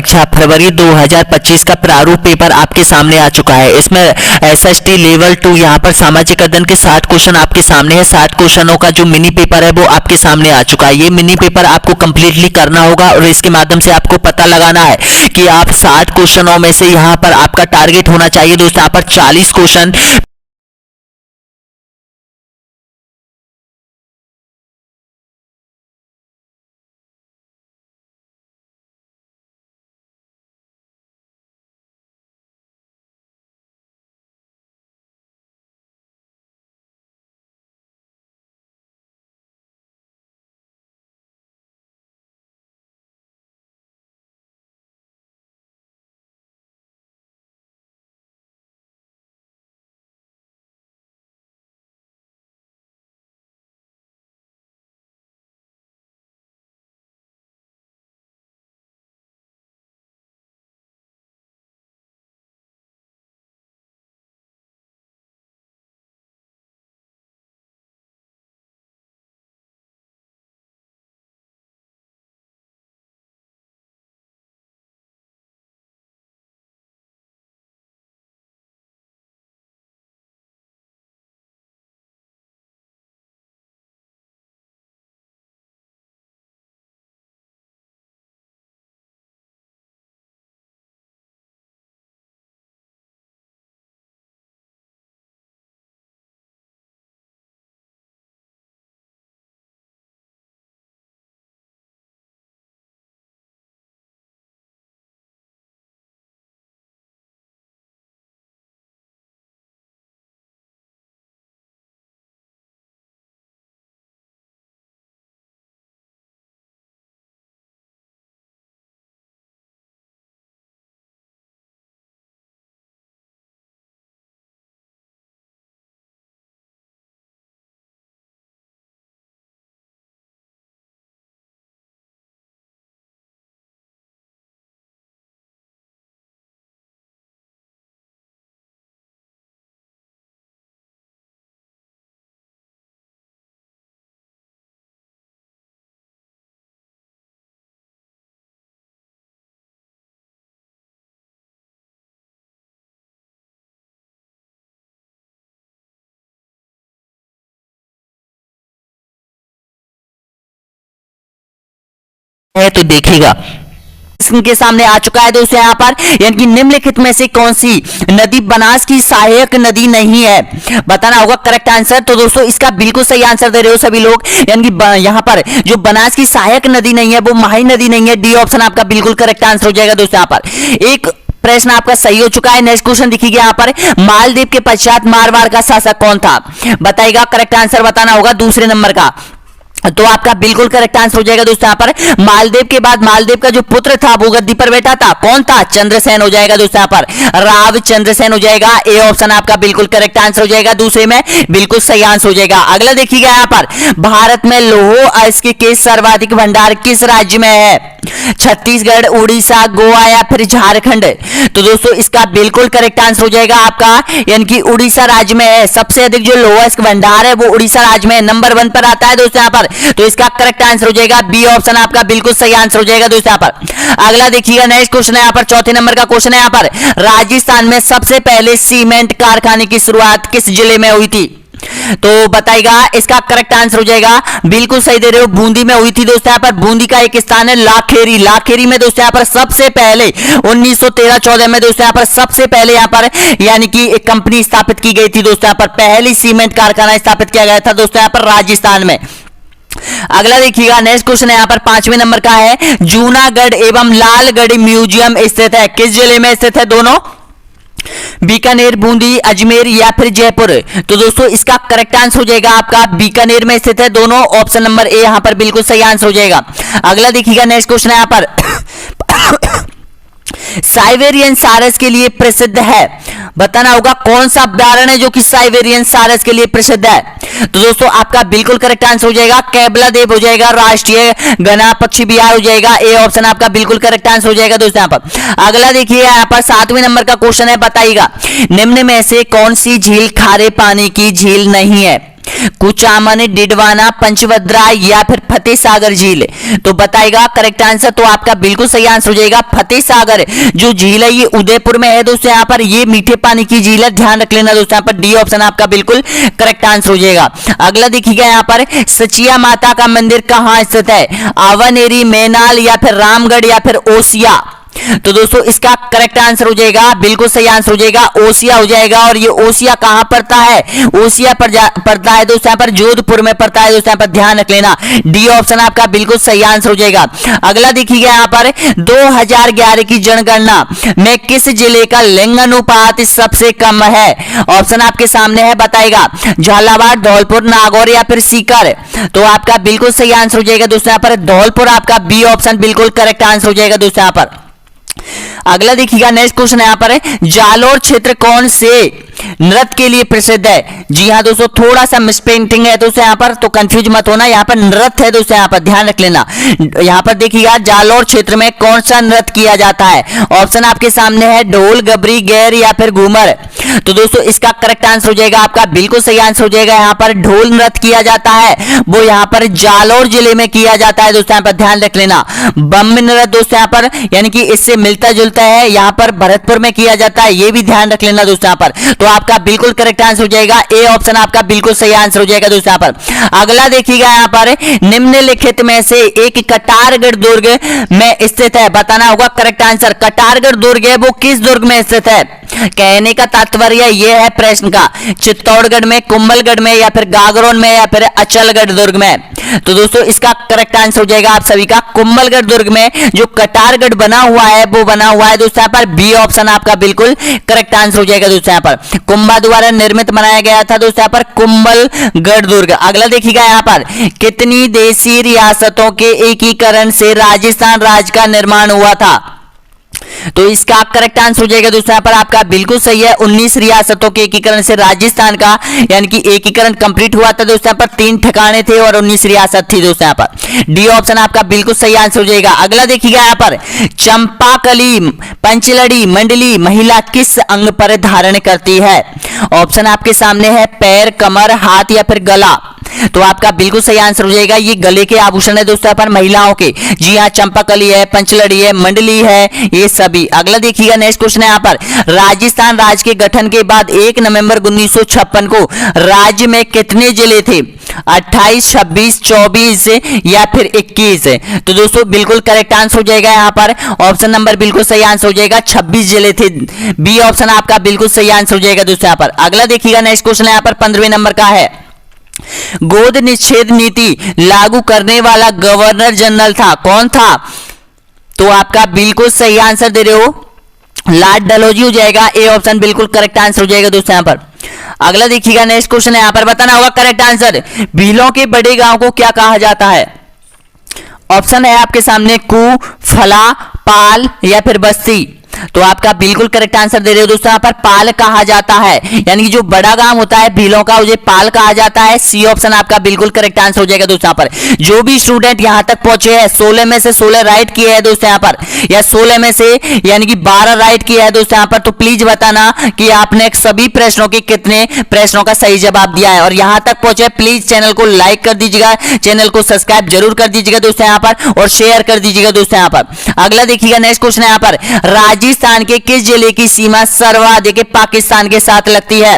परीक्षा फरवरी 2025 का प्रारूप पेपर आपके सामने आ चुका है। इसमें एसएसटी लेवल 2 यहाँ पर सामाजिक अध्ययन के 60 क्वेश्चन आपके सामने है। 60 क्वेश्चनों का जो मिनी पेपर है वो आपके सामने आ चुका है। ये मिनी पेपर आपको कंप्लीटली करना होगा और इसके माध्यम से आपको पता लगाना है कि आप 60 क्वेश्चनों में से यहाँ पर आपका टारगेट होना चाहिए दोस्तों यहाँ पर 40 क्वेश्चन है तो देखिएगा इनके सामने आ चुका है दोस्तों यहाँ पर, यानी कि निम्नलिखित में से कौन सी नदी बनास की सहायक नदी नहीं है, बताना होगा करेक्ट आंसर। तो दोस्तों इसका बिल्कुल सही आंसर दे रहे हो सभी लोग, यानी कि यहाँ पर जो बनास की सहायक नदी नहीं है वो माही नदी नहीं है। डी ऑप्शन आपका बिल्कुल करेक्ट आंसर हो जाएगा दोस्तों। यहाँ पर एक प्रश्न आपका सही हो चुका है। नेक्स्ट क्वेश्चन देखिए यहाँ पर, मालदीव के पश्चात मारवाड़ का शासक कौन था, बताइएगा करेक्ट आंसर बताना होगा दूसरे नंबर का। तो आपका बिल्कुल करेक्ट आंसर हो जाएगा दोस्तों यहाँ पर, मालदेव के बाद मालदेव का जो पुत्र था वो गद्दी पर बैठा था, कौन था, चंद्रसेन हो जाएगा दोस्तों यहाँ पर, राव चंद्रसेन हो जाएगा। ए ऑप्शन आपका बिल्कुल करेक्ट आंसर हो जाएगा, दूसरे में बिल्कुल सही आंसर हो जाएगा। अगला देखिएगा यहाँ पर, भारत में लौह अयस्क के सर्वाधिक भंडार किस राज्य में है, छत्तीसगढ़, उड़ीसा, गोवा या फिर झारखंड। तो दोस्तों इसका बिल्कुल करेक्ट आंसर हो जाएगा आपका, यानी कि उड़ीसा राज्य में है। सबसे अधिक जो लौह अयस्क भंडार है वो उड़ीसा राज्य में नंबर 1 पर आता है दोस्तों यहाँ पर। तो इसका करेक्ट आंसर हो जाएगा बी ऑप्शन आपका बिल्कुल सही आंसर हो जाएगा दोस्तों यहाँ पर। अगला देखिएगा नेक्स्ट क्वेश्चन है यहाँ पर, चौथे नंबर का क्वेश्चन है यहाँ पर, राजस्थान में सबसे पहले सीमेंट कारखाने की शुरुआत किस जिले में हुई थी, तो बताइएगा इसका करेक्ट आंसर हो जाएगा, बिल्कुल सही दे रहे हो, बूंदी में हुई थी दोस्तों यहाँ पर। बूंदी का एक स्थान है लाखेरी, लाखेरी में दोस्तों यहाँ पर सबसे पहले 1913-14 में दोस्तों यहाँ पर सबसे पहले यहाँ पर यानी कि एक कंपनी स्थापित की गई थी दोस्तों यहाँ पर, पहली सीमेंट कारखाना स्थापित किया गया था दोस्तों यहाँ पर राजस्थान में। अगला देखिएगा नेक्स्ट क्वेश्चन है यहाँ पर 5वें नंबर का है, जूनागढ़ एवं लालगढ़ म्यूजियम स्थित है किस जिले में स्थित है दोनों, बीकानेर, बूंदी, अजमेर या फिर जयपुर। तो दोस्तों इसका करेक्ट आंसर हो जाएगा आपका बीकानेर में स्थित है दोनों, ऑप्शन नंबर ए यहां पर बिल्कुल सही आंसर हो जाएगा। अगला देखिएगा नेक्स्ट क्वेश्चन है यहां पर साइबेरियन सारस के लिए प्रसिद्ध है, बताना होगा कौन सा अभ्यारण्य है जो कि साइबेरियन सारस के लिए प्रसिद्ध है। तो दोस्तों आपका बिल्कुल करेक्ट आंसर हो जाएगा कैबला द्वीप हो जाएगा, राष्ट्रीय घना पक्षी विहार हो जाएगा। ए ऑप्शन आपका बिल्कुल करेक्ट आंसर हो जाएगा दोस्तों यहाँ पर। अगला देखिए यहाँ पर 7वें नंबर का क्वेश्चन है, बताइएगा निम्न में से कौन सी झील खारे पानी की झील नहीं है, कुचामन, डिडवाना, पंचभद्रा या फिर फतेह सागर झील। तो बताएगा करेक्ट आंसर, तो आपका बिल्कुल सही आंसर हो जाएगा फतेह सागर जो झील है ये उदयपुर में है दोस्तों। यहाँ पर ये मीठे पानी की झील है, ध्यान रख लेना दोस्तों। यहाँ पर डी ऑप्शन आपका बिल्कुल करेक्ट आंसर हो जाएगा। अगला देखिएगा यहाँ पर सचिया माता का मंदिर कहाँ स्थित है? आवानेरी, मैनाल या फिर रामगढ़ या फिर ओसिया। तो दोस्तों इसका करेक्ट आंसर हो जाएगा, बिल्कुल सही आंसर हो जाएगा ओसिया हो जाएगा। और ये ओसिया कहां पड़ता है? ओसिया पड़ता है दोस्तों यहाँ पर जोधपुर में पड़ता है दोस्तों। यहाँ पर ध्यान रख लेना, डी ऑप्शन आपका बिल्कुल सही आंसर हो जाएगा। अगला देखिएगा यहाँ पर 2011 की जनगणना में किस जिले का लिंगानुपात सबसे कम है? ऑप्शन आपके सामने है, बताएगा झालावाड़, धौलपुर, नागौर या फिर सीकर। तो आपका बिल्कुल सही आंसर हो जाएगा दोस्तों यहाँ पर धौलपुर, आपका बी ऑप्शन बिल्कुल करेक्ट आंसर हो जाएगा दोस्तों यहाँ पर। अगला देखिएगा नेक्स्ट क्वेश्चन यहाँ पर है, जालोर क्षेत्र कौन से नृत्य के लिए प्रसिद्ध है? जी हाँ दोस्तों, थोड़ा सा मिसप्रिंटिंग है दोस्तों यहाँ पर, तो कंफ्यूज मत होना। यहाँ पर नृत्य है दोस्तों, यहाँ पर ध्यान रख लेना। यहाँ पर देखिएगा जालोर क्षेत्र में कौन सा नृत्य किया जाता है? ऑप्शन आपके सामने है ढोल, गबरी, गैर या फिर घूमर। तो दोस्तों इसका करेक्ट आंसर हो जाएगा, आपका बिल्कुल सही आंसर हो जाएगा। यहाँ पर ढोल नृत्य किया जाता है, वो यहाँ पर जालोर जिले में किया जाता है दोस्तों। यहाँ पर ध्यान रख लेना। बम नृत्य दोस्तों यहाँ पर यानी कि इससे मिलता जुलता है, यहाँ पर भरतपुर में किया जाता है, ये भी ध्यान रख लेना दोस्तों यहाँ पर। तो आपका बिल्कुल करेक्ट आंसर हो जाएगा, ए ऑप्शन आपका बिल्कुल सही आंसर हो जाएगा दोस्तों यहाँ पर। अगला देखिएगा यहाँ पर निम्नलिखित में से एक कटारगढ़ दुर्ग में स्थित है, बताना होगा करेक्ट आंसर। कटारगढ़ दुर्ग है वो किस दुर्ग में स्थित है? कहने का तात्पर्य यह है प्रश्न का, चित्तौड़गढ़ में, कुंभलगढ़ में या फिर गागरोन में या फिर अचलगढ़ दुर्ग में। तो दोस्तों इसका करेक्ट आंसर हो जाएगा आप सभी का कुंभलगढ़ दुर्ग में जो कटारगढ़ बना हुआ है वो बना हुआ है दोस्तों यहाँ पर, बी ऑप्शन आपका बिल्कुल करेक्ट आंसर हो जाएगा दोस्तों यहाँ पर। कुंभा द्वारा निर्मित बनाया गया था दोस्तों यहाँ पर कुंभलगढ़ दुर्ग। अगला देखिएगा यहाँ पर कितनी देशी रियासतों के एकीकरण से राजस्थान राज्य का निर्माण हुआ था? तो इसका करेक्ट आंसर हो जाएगा दोस्तों यहाँ पर आपका बिल्कुल सही है, 19 रियासतों के एकीकरण से राजस्थान का यानी कि एकीकरण कंप्लीट हुआ था दोस्तों यहाँ पर। 3 ठिकाने थे और 19 रियासत थी दोस्तों यहाँ पर, डी ऑप्शन आपका बिल्कुल सही आंसर हो जाएगा। अगला देखिएगा यहाँ पर चंपाकली पंचलड़ी मंडली महिला किस अंग पर धारण करती है? ऑप्शन आपके सामने है पैर, कमर, हाथ या फिर गला। तो आपका बिल्कुल सही आंसर हो जाएगा, ये गले के आभूषण है दोस्तों यहाँ पर महिलाओं के। जी हाँ, चंपाकली है, पंचलड़ी है, मंडली है, ये सभी। अगला देखिएगा नेक्स्ट क्वेश्चन है यहाँ पर राजस्थान राज्य के गठन के बाद 1 नवंबर 1956 को राज्य में कितने जिले थे? 28, 26, 24 या फिर 21। तो दोस्तों बिल्कुल करेक्ट आंसर हो जाएगा यहाँ पर, ऑप्शन नंबर बिल्कुल सही आंसर हो जाएगा, 26 जिले थे, बी ऑप्शन आपका बिल्कुल सही आंसर हो जाएगा दोस्तों यहाँ पर। अगला देखिएगा नेक्स्ट क्वेश्चन यहाँ पर 15वें नंबर का है, गोद निषेध नीति लागू करने वाला गवर्नर जनरल था, कौन था? तो आपका बिल्कुल सही आंसर दे रहे हो, लॉर्ड डलहौजी हो जाएगा, ए ऑप्शन बिल्कुल करेक्ट आंसर हो जाएगा दोस्तों यहाँ पर। अगला देखिएगा नेक्स्ट क्वेश्चन है यहाँ पर, बताना होगा करेक्ट आंसर। भीलों के बड़े गांव को क्या कहा जाता है? ऑप्शन है आपके सामने कू, फला, पाल या फिर बस्ती। तो आपका बिल्कुल करेक्ट आंसर दे रहे हो दोस्तों यहाँ पर, पाल कहा जाता है, यानी कि जो बड़ा गांव होता है भीलों का उसे पाल कहा जाता है, सी ऑप्शन आपका बिल्कुल करेक्ट आंसर हो जाएगा दोस्तों यहाँ पर। जो भी स्टूडेंट यहाँ तक पहुंचे हैं 16 में से 16 राइट किए हैं दोस्तों यहाँ पर, या 16 में से यानी कि 12 राइट किया है दोस्तों यहाँ पर, तो प्लीज बताना कि आपने सभी प्रश्नों के कितने प्रश्नों का सही जवाब दिया है। और यहाँ तक पहुंचे प्लीज चैनल को लाइक कर दीजिएगा, चैनल को सब्सक्राइब जरूर कर दीजिएगा दोस्तों यहाँ पर, और शेयर कर दीजिएगा दोस्तों यहाँ पर। अगला देखिएगा नेक्स्ट क्वेश्चन है यहाँ पर, राजस्थान के किस जिले की सीमा सर्वाधिक पाकिस्तान के साथ लगती है?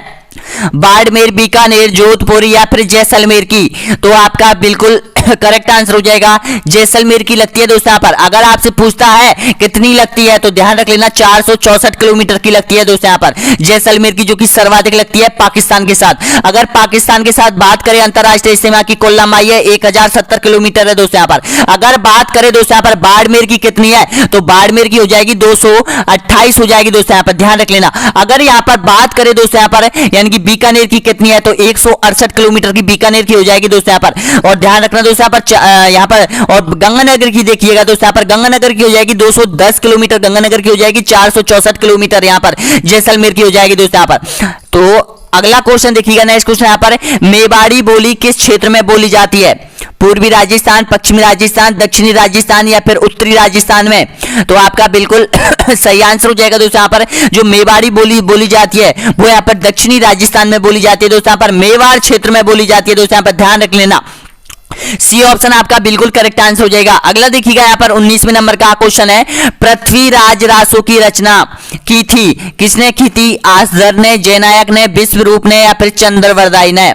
बाड़मेर, बीकानेर, जोधपुर या फिर जैसलमेर की। तो आपका बिल्कुल करेक्ट आंसर हो जाएगा, जैसलमेर की लगती है दोस्तों यहाँ पर। अगर आपसे पूछता है कितनी लगती है तो ध्यान रख लेना 464 किलोमीटर की लगती है दोस्तों यहाँ पर जैसलमेर की, जो कि सर्वाधिक लगती है पाकिस्तान के साथ। अगर पाकिस्तान के साथ बात करें अंतरराष्ट्रीय सीमा की कुल लंबाई है 1070 किलोमीटर है दोस्तों यहाँ पर। अगर बात करें दोस्तों यहाँ पर बाड़मेर की कितनी है, तो बाड़मेर की हो जाएगी 228 हो जाएगी दोस्तों यहाँ पर, ध्यान रख लेना। अगर यहाँ पर बात करें दोस्तों यहाँ पर यानी कि बीकानेर की कितनी है, तो 168 किलोमीटर की बीकानेर की हो जाएगी दोस्तों यहाँ पर। और ध्यान रखना दोस्तों यहाँ पर और गंगानगर की देखिएगा दोस्तों यहाँ पर, गंगानगर की हो जाएगी 210 किलोमीटर, गंगानगर की हो जाएगी 464 किलोमीटर यहाँ पर, जैसलमेर की हो जाएगी दोस्तों यहाँ पर। तो अगला क्वेश्चन देखिएगा नेक्स्ट क्वेश्चन यहाँ पर, मेवाड़ी बोली किस क्षेत्र में बोली जाती है? पूर्वी राजस्थान, पश्चिमी राजस्थान, दक्षिणी राजस्थान या फिर उत्तरी राजस्थान में। तो आपका बिल्कुल सही आंसर हो जाएगा दोस्तों यहाँ पर, जो मेवाड़ी बोली जाती है वो यहाँ पर दक्षिणी राजस्थान में बोली जाती है दोस्तों यहाँ पर, मेवाड़ क्षेत्र में बोली जाती है दोस्तों यहाँ पर, ध्यान रख लेना। सी ऑप्शन आपका बिल्कुल करेक्ट आंसर हो जाएगा। अगला देखिएगा यहाँ पर 19वें नंबर का क्वेश्चन है, पृथ्वीराज रासो की रचना की थी, किसने की थी? आसधर ने, जयनायक ने, विश्वरूप ने या फिर चंद्रवरदाई ने?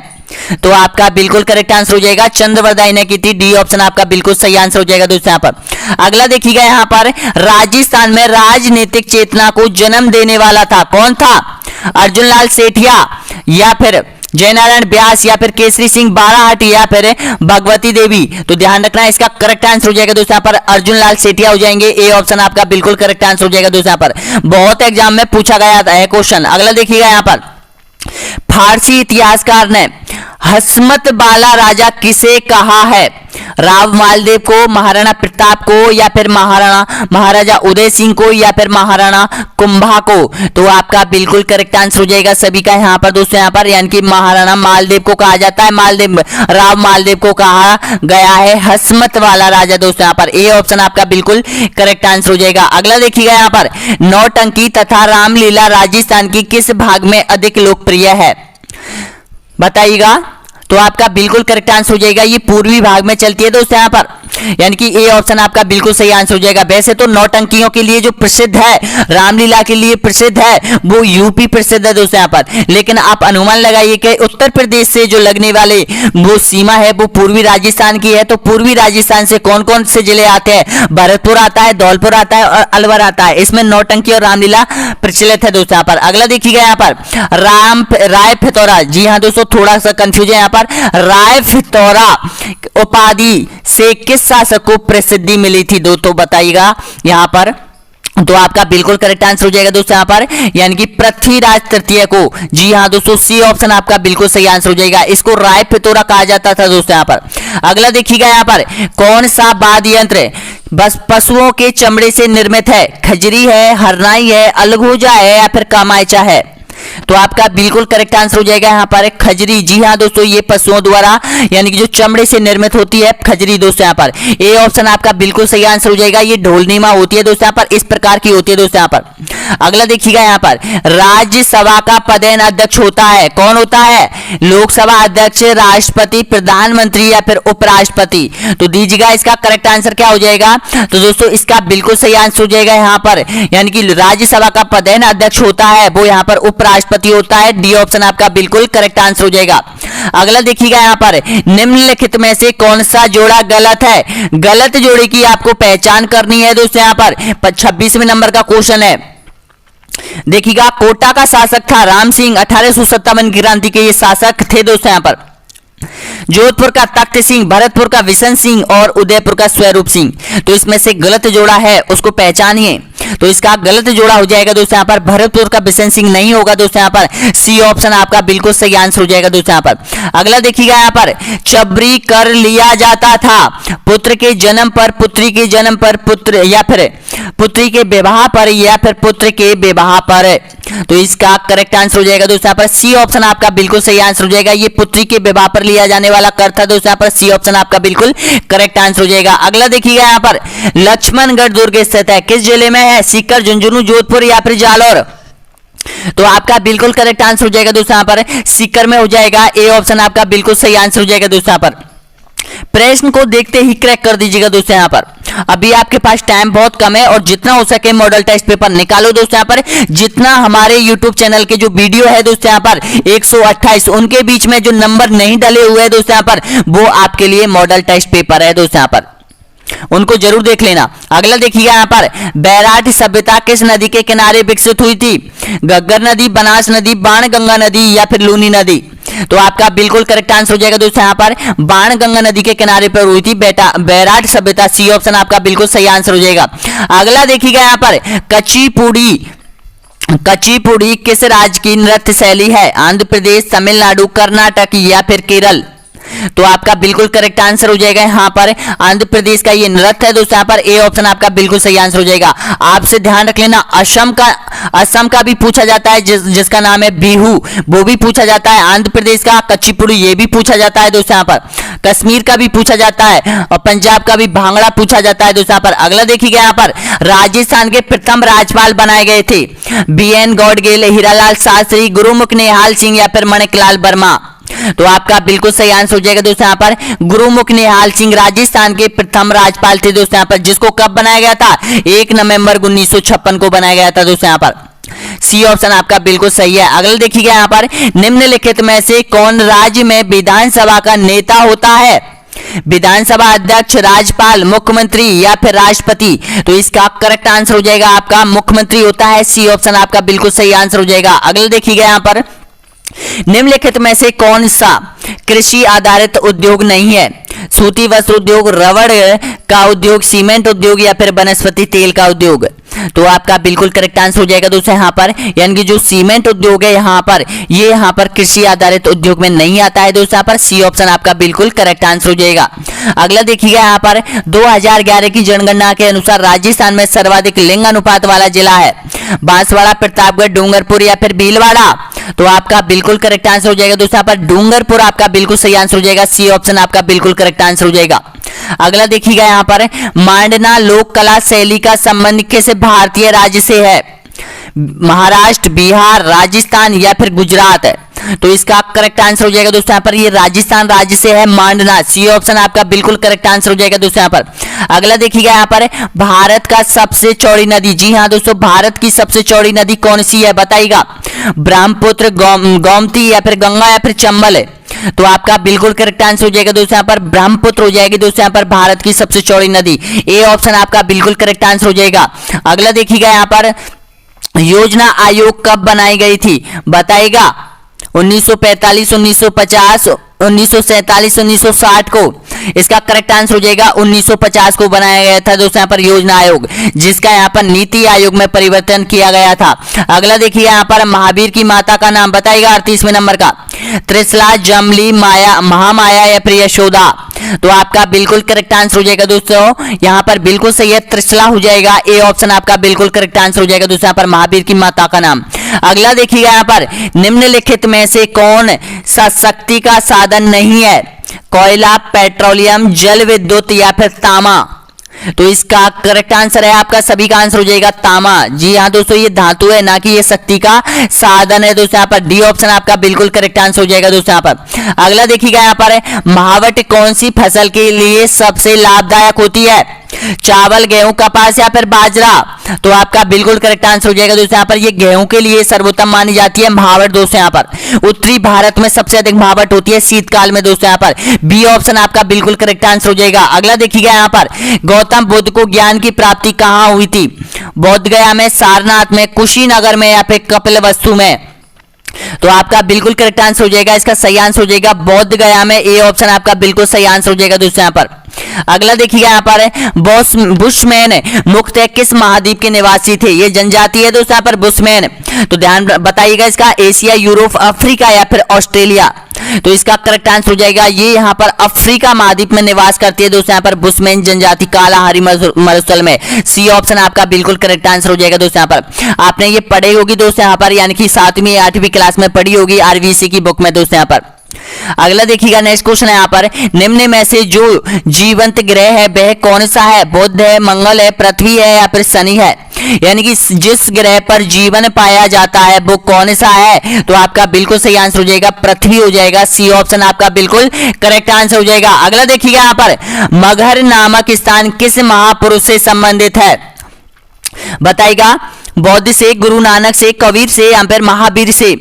तो आपका बिल्कुल करेक्ट आंसर हो जाएगा चंद्रवरदाई ने की थी। डी ऑप्शन आपका बिल्कुल सही आंसर हो जाएगा दोस्तों। यहाँ पर अगला देखिएगा, यहाँ पर राजस्थान में राजनीतिक चेतना को जन्म देने वाला था, कौन था? अर्जुन लाल सेठिया या फिर जयनारायण व्यास या फिर केसरी सिंह बाराहटी या फिर भगवती देवी? तो ध्यान रखना इसका करेक्ट आंसर हो जाएगा दोस्तों यहाँ पर अर्जुन लाल सेठिया हो जाएंगे। ए ऑप्शन आपका बिल्कुल करेक्ट आंसर हो जाएगा दोस्तों। यहाँ पर बहुत एग्जाम में पूछा गया है क्वेश्चन। अगला देखिएगा, यहाँ पर फारसी इतिहासकार ने हसमत बाला राजा किसे कहा है? राव मालदेव को, महाराणा प्रताप को या फिर महाराजा उदय सिंह को या फिर महाराणा कुंभा को? तो आपका बिल्कुल करेक्ट आंसर हो जाएगा सभी का यहाँ पर दोस्तों। यहाँ पर यानी कि महाराणा मालदेव को कहा जाता है, राव मालदेव को कहा गया है हसमत वाला राजा दोस्तों। यहाँ पर ए ऑप्शन आपका बिल्कुल करेक्ट आंसर हो जाएगा। अगला देखिएगा, यहाँ पर नौटंकी तथा रामलीला राजस्थान की किस भाग में अधिक लोकप्रिय है? बताइएगा। तो आपका बिल्कुल करेक्ट आंसर हो जाएगा, ये पूर्वी भाग में चलती है दोस्तों यहाँ पर, यानी कि ए ऑप्शन आपका बिल्कुल सही आंसर हो जाएगा। वैसे तो नौटंकियों के लिए जो प्रसिद्ध है, रामलीला के लिए प्रसिद्ध है, वो यूपी प्रसिद्ध है दोस्तों यहाँ पर, लेकिन आप अनुमान लगाइए कि उत्तर प्रदेश से जो लगने वाले वो सीमा है वो पूर्वी राजस्थान की है। तो पूर्वी राजस्थान से कौन कौन से जिले आते हैं? भरतपुर आता है, धौलपुर आता है और अलवर आता है। इसमें नौटंकी और रामलीला प्रचलित है दोस्तों यहाँ पर। अगला देखिएगा, यहाँ पर राय फितौरा, जी हाँ दोस्तों थोड़ा सा कंफ्यूजन यहाँ पर, राय फितौरा उपाधि से किस शासक को प्रसिद्धि मिली थी? दोस्तों बताइएगा यहाँ पर। तो आपका बिल्कुल करेक्ट आंसर हो जाएगा दोस्तों यहाँ पर, यानी कि पृथ्वीराज तृतीय को। जी हाँ दोस्तों, सी ऑप्शन आपका बिल्कुल सही आंसर हो जाएगा। इसको राय फितौरा कहा जाता था दोस्तों यहाँ पर। अगला देखिएगा, यहाँ पर कौन सा वाद्य यंत्र बस पशुओं के चमड़े से निर्मित है? खजरी है, हरनाई है, अलगोजा है या फिर कामायचा है? तो आपका बिल्कुल करेक्ट आंसर हो जाएगा यहाँ पर खजरी। जी हाँ दोस्तों, ये पशुओं द्वारा यानी कि जो चमड़े से निर्मित होती है खजरी दोस्तों यहाँ पर। ए ऑप्शन आपका बिल्कुल सही आंसर हो जाएगा। ये ढोलनीमा होती है दोस्तों यहाँ पर, इस प्रकार की होती है दोस्तों यहाँ पर। अगला देखिएगा, यहाँ पर राज्यसभा का पदेन अध्यक्ष होता है, कौन होता है? लोकसभा अध्यक्ष, राष्ट्रपति, प्रधानमंत्री या फिर उपराष्ट्रपति? तो दीजिएगा इसका करेक्ट आंसर क्या हो जाएगा? तो दोस्तों इसका बिल्कुल सही आंसर हो जाएगा यहाँ पर, यानी कि राज्यसभा का पदेन अध्यक्ष होता है वो यहाँ पर उपराष्ट्रपति होता है। डी ऑप्शन आपका बिल्कुल करेक्ट आंसर हो जाएगा। अगला देखिएगा, यहाँ पर निम्नलिखित में से कौन सा जोड़ा गलत है? गलत जोड़े की आपको पहचान करनी है दोस्तों यहाँ पर। 26वें नंबर का क्वेश्चन है, देखिएगा कोटा का शासक था राम सिंह, 1857 की क्रांति के ये शासक थे दोस्तों यहाँ पर। जोधपुर का तख्त सिंह, भरतपुर का विशन सिंह और उदयपुर का स्वरूप सिंह। तो इसमें से गलत जोड़ा है उसको पहचानिए। तो इसका गलत जोड़ा हो जाएगा दोस्तों यहाँ पर भरतपुर का विशन सिंह नहीं होगा दोस्तों यहाँ पर। सी ऑप्शन आपका बिल्कुल सही आंसर हो जाएगा दोस्तों यहाँ पर। अगला देखिएगा, यहाँ पर चबरी कर लिया जाता था पुत्र के जन्म पर, पुत्री के जन्म पर, पुत्र या फिर पुत्री के विवाह पर या फिर पुत्र के विवाह पर? तो इसका करेक्ट आंसर हो जाएगा दोस्तों यहाँ पर सी ऑप्शन आपका बिल्कुल सही आंसर हो जाएगा। ये पुत्री के विवाह पर लिया जाने वाला कर था दोस्तों यहाँ पर। सी ऑप्शन आपका बिल्कुल करेक्ट आंसर हो जाएगा। अगला देखिएगा, यहाँ पर लक्ष्मणगढ़ दुर्ग स्थित है, किस जिले में है? सीकर, झुंझुनू, जोधपुर या फिर जालौर? तो आपका बिल्कुल करेक्ट आंसर हो जाएगा दोस्तों यहाँ पर सीकर में हो जाएगा। ए ऑप्शन आपका बिल्कुल सही आंसर हो जाएगा दोस्तों यहाँ पर। प्रश्न को देखते ही क्रैक कर दीजिएगा दोस्तों यहाँ पर। अभी आपके पास टाइम बहुत कम है और जितना हो सके मॉडल टेस्ट पेपर निकालो दोस्तों यहाँ पर। जितना हमारे YouTube चैनल के जो वीडियो है दोस्तों यहाँ पर 128 उनके बीच में जो नंबर नहीं डले हुए हैं दोस्तों यहाँ पर, वो आपके लिए मॉडल टेस्ट पेपर है दोस्तों यहाँ पर, उनको जरूर देख लेना। अगला देखिएगा, यहाँ पर बैराट सभ्यता किस नदी के किनारे विकसित हुई थी? घग्गर नदी, बनास नदी, बाणगंगा नदी या फिर लूनी नदी? तो आपका बिल्कुल करेक्ट आंसर हो जाएगा दोस्तों यहाँ पर बाणगंगा नदी के किनारे पर हुई थी बैराट सभ्यता। सी ऑप्शन आपका बिल्कुल सही आंसर हो जाएगा। अगला देखिएगा, यहाँ पर कचिपुड़ी किस राज्य की नृत्य शैली है? आंध्र प्रदेश, तमिलनाडु, कर्नाटक या फिर केरल? तो आपका बिल्कुल करेक्ट आंसर हो जाएगा यहाँ पर आंध्र प्रदेश का ये नृत्य है दोस्तों यहाँ पर। ए ऑप्शन आपका बिल्कुल सही आंसर हो जाएगा। आपसे ध्यान रख लेना, असम का भी पूछा जाता है जिसका नाम है बिहू, वो भी पूछा जाता है। आंध्र प्रदेश का कच्चीपुड़ी ये भी पूछा जाता है दोस्तों यहाँ पर। कश्मीर का भी पूछा जाता है और पंजाब का भी भांगड़ा पूछा जाता है दोस्तों यहाँ पर। अगला देखिएगा, यहाँ पर राजस्थान के प्रथम राज्यपाल बनाए गए थे? BN गौडगेल, हीरालाल शास्त्री, गुरुमुख निहाल सिंह या फिर माणिकलाल वर्मा? तो आपका बिल्कुल सही आंसर हो जाएगा दोस्तों यहाँ पर गुरुमुख निहाल सिंह राजस्थान के प्रथम राज्यपाल थे दोस्तों यहाँ पर, जिसको कब बनाया गया था? 1 नवंबर 1956 को बनाया गया था दोस्तों यहाँ पर। सी ऑप्शन आपका बिल्कुल सही है। अगला देखिएगा यहाँ पर निम्नलिखित में से कौन राज्य में विधानसभा का नेता होता है? विधानसभा अध्यक्ष, राज्यपाल, मुख्यमंत्री या फिर राष्ट्रपति? तो इसका करेक्ट आंसर हो जाएगा आपका मुख्यमंत्री होता है। सी ऑप्शन आपका बिल्कुल सही आंसर हो जाएगा। अगला देखिएगा यहाँ पर निम्नलिखित में से कौन सा कृषि आधारित उद्योग नहीं है? सूती वस्त्र उद्योग, रबड़ का उद्योग, सीमेंट उद्योग या फिर वनस्पति तेल का उद्योग? तो आपका बिल्कुल करेक्ट आंसर हो जाएगा दोस्तों यहाँ पर, यानी कि जो सीमेंट उद्योग है यहाँ पर, ये यहाँ पर कृषि आधारित उद्योग में नहीं आता है दोस्तों यहाँ पर। सी ऑप्शन आपका बिल्कुल करेक्ट आंसर हो जाएगा। अगला देखिएगा यहाँ पर 2011 की जनगणना के अनुसार राजस्थान में सर्वाधिक लिंग अनुपात वाला जिला है? बांसवाड़ा, प्रतापगढ़, डूंगरपुर या फिर भीलवाड़ा? तो आपका बिल्कुल करेक्ट आंसर हो जाएगा दोस्तों यहाँ पर डूंगरपुर आपका बिल्कुल सही आंसर हो जाएगा। सी ऑप्शन आपका बिल्कुल करेक्ट आंसर हो जाएगा। अगला देखिएगा यहाँ पर मांडना लोक कला शैली का संबंध किस भारतीय राज्य से है? महाराष्ट्र, बिहार, राजस्थान या फिर गुजरात? तो इसका करेक्ट आंसर हो जाएगा दोस्तों यहाँ पर ये राजस्थान राज्य से है मांडना। सी ऑप्शन आपका बिल्कुल करेक्ट आंसर हो जाएगा दोस्तों यहाँ पर। अगला देखिएगा यहाँ पर भारत का सबसे चौड़ी नदी, जी हाँ दोस्तों, भारत की सबसे चौड़ी नदी कौन सी है बताइएगा? ब्रह्मपुत्र, गोमती या फिर गंगा या फिर चंबल? तो आपका बिल्कुल करेक्ट आंसर हो जाएगा दोस्तों यहाँ पर ब्रह्मपुत्र हो जाएगी दोस्तों यहाँ पर भारत की सबसे चौड़ी नदी। ए ऑप्शन आपका बिल्कुल करेक्ट आंसर हो जाएगा। अगला देखिएगा यहाँ पर योजना आयोग कब बनाई गई थी बताइएगा? 1945, 1950, 1947, 1960 को? इसका करेक्ट आंसर हो जाएगा 1950 को बनाया गया था दोस्तों यहाँ पर योजना आयोग, जिसका यहाँ पर नीति आयोग में परिवर्तन किया गया था। अगला देखिए यहाँ पर महावीर की माता का नाम बताइएगा 38वें नंबर का? त्रिशला, जमली, माया, महामाया या फिर यशोदा? तो आपका बिल्कुल करेक्ट आंसर हो जाएगा दोस्तों यहाँ पर बिल्कुल सही है, त्रिशला हो जाएगा। ए ऑप्शन आपका बिल्कुल करेक्ट आंसर हो जाएगा दोस्तों यहाँ पर महावीर की माता का नाम। अगला देखिएगा यहाँ पर निम्नलिखित में से कौन सा शक्ति का साधन नहीं है? कोयला, पेट्रोलियम, जल विद्युत या फिर तांबा? तो इसका करेक्ट आंसर है आपका सभी का आंसर हो जाएगा तांबा। जी हाँ दोस्तों, ये धातु है ना कि ये शक्ति का साधन है दोस्तों यहाँ पर। डी ऑप्शन आपका बिल्कुल करेक्ट आंसर हो जाएगा दोस्तों यहाँ पर। अगला देखिएगा यहाँ पर महावट कौन सी फसल के लिए सबसे लाभदायक होती है? चावल, गेहूं, कपास या फिर बाजरा? तो आपका बिल्कुल करेक्ट आंसर हो जाएगा दोस्तों यहाँ पर ये गेहूं के लिए सर्वोत्तम मानी जाती है महावट दोस्तों यहाँ पर। उत्तरी भारत में सबसे अधिक महावट होती है शीतकाल में दोस्तों यहाँ पर। बी ऑप्शन आपका बिल्कुल करेक्ट आंसर हो जाएगा। अगला देखिएगा यहाँ पर गौतम बुद्ध को ज्ञान की प्राप्ति कहाँ हुई थी? बोध गया में, सारनाथ में, कुशीनगर में या फिर कपिलवस्तु में? तो आपका बिल्कुल करेक्ट आंसर हो जाएगा, इसका सही आंसर हो जाएगा बोध गया में। ए ऑप्शन आपका बिल्कुल सही आंसर हो जाएगा दोस्तों यहाँ पर। अगला देखिएगा यहाँ पर बुशमैन मुख्यतः किस महाद्वीप के निवासी थे? ये जनजाति है दोस्तों यहाँ पर बुशमैन। तो ध्यान बताइएगा इसका एशिया, यूरोप, अफ्रीका या फिर ऑस्ट्रेलिया? तो इसका करेक्ट आंसर हो जाएगा ये यहाँ पर अफ्रीका महाद्वीप में निवास करती है दोस्तों यहाँ पर बुशमैन जनजाति कालाहारी मरुस्थल में। सी ऑप्शन आपका बिल्कुल करेक्ट आंसर हो जाएगा दोस्तों यहाँ पर। आपने ये पढ़ी होगी दोस्तों यहाँ पर, यानी कि 7वीं 8वीं क्लास में पढ़ी होगी आरबीसी की बुक में दोस्तों यहाँ पर। अगला देखिएगा नेक्स्ट क्वेश्चन है यहाँ पर निम्न में से जो जीवंत ग्रह है वह कौन सा है? बुध है, मंगल है, पृथ्वी है या फिर शनि है? यानी कि जिस ग्रह पर जीवन पाया जाता है वो कौन सा है? तो आपका बिल्कुल सही आंसर हो जाएगा पृथ्वी हो जाएगा। सी ऑप्शन आपका बिल्कुल करेक्ट आंसर हो जाएगा। अगला देखिएगा यहाँ पर मगहर नामक स्थान किस महापुरुष से संबंधित है? बताइएगा बौद्ध से, गुरु नानक से, कबीर से या फिर महावीर से?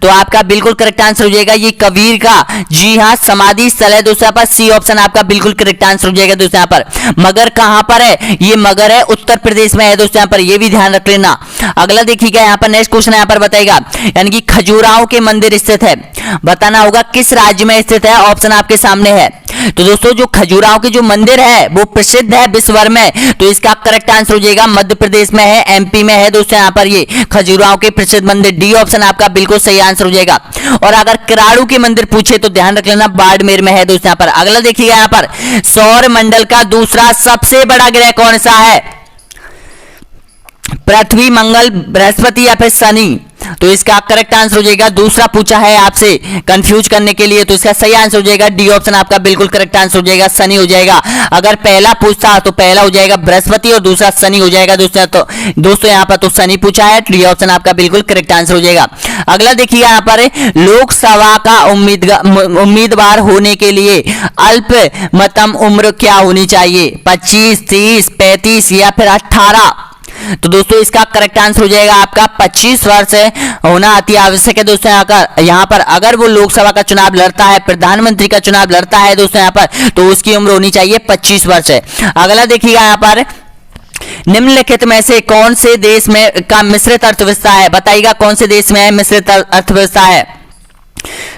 तो आपका बिल्कुल करेक्ट आंसर हो जाएगा ये कबीर का, जी हाँ, समाधि स्थल है दोस्तों पर। सी ऑप्शन आपका बिल्कुल करेक्ट आंसर हो जाएगा दोस्तों यहाँ पर। मगर कहां पर है? ये मगर है उत्तर प्रदेश में है दोस्तों यहाँ पर, ये भी ध्यान रख लेना। अगला देखिएगा यहाँ पर नेक्स्ट क्वेश्चन यहाँ पर बताएगा यानी कि खजुराहो के मंदिर स्थित है, बताना होगा किस राज्य में स्थित है? ऑप्शन आपके सामने है। तो दोस्तों जो खजुराहो के जो मंदिर है वो प्रसिद्ध है विश्व भर में, तो इसका करेक्ट आंसर हो जाएगा मध्य प्रदेश में है, एमपी में है दोस्तों यहाँ पर ये खजुराहो के प्रसिद्ध मंदिर। डी ऑप्शन आपका बिल्कुल सही आंसर हो जाएगा। और अगर किराड़ू के मंदिर पूछे तो ध्यान रख लेना बाड़मेर में है दोस्तों यहाँ पर। अगला देखिएगा यहाँ पर सौर मंडल का दूसरा सबसे बड़ा ग्रह कौन सा है? पृथ्वी, मंगल, बृहस्पति या फिर शनि? तो इसका करेक्ट आंसर हो जाएगा दूसरा पूछा है आपसे कंफ्यूज करने के लिए, तो इसका सही आंसर हो जाएगा डी ऑप्शन आपका बिल्कुल करेक्ट आंसर हो जाएगा, शनि हो जाएगा। अगर पहला पूछता तो पहला हो जाएगा बृहस्पति और दूसरा शनि हो जाएगा दोस्तों यहाँ पर तो शनि पूछा है, डी ऑप्शन आपका बिल्कुल करेक्ट आंसर हो जाएगा। अगला देखिएगा यहाँ पर लोकसभा का उम्मीदवार होने के लिए अल्पतम उम्र क्या होनी चाहिए, 25, 30, 35 या फिर 18? तो दोस्तों इसका करेक्ट आंसर हो जाएगा आपका 25 वर्ष होना अति आवश्यक है दोस्तों। यहाँ पर अगर वो लोकसभा का चुनाव लड़ता है, प्रधानमंत्री का चुनाव लड़ता है दोस्तों यहाँ पर, तो उसकी उम्र होनी चाहिए 25 वर्ष है। अगला देखिएगा यहाँ पर निम्नलिखित में से कौन से देश में का मिश्रित अर्थव्यवस्था है, बताइएगा कौन से देश में मिश्रित अर्थव्यवस्था है।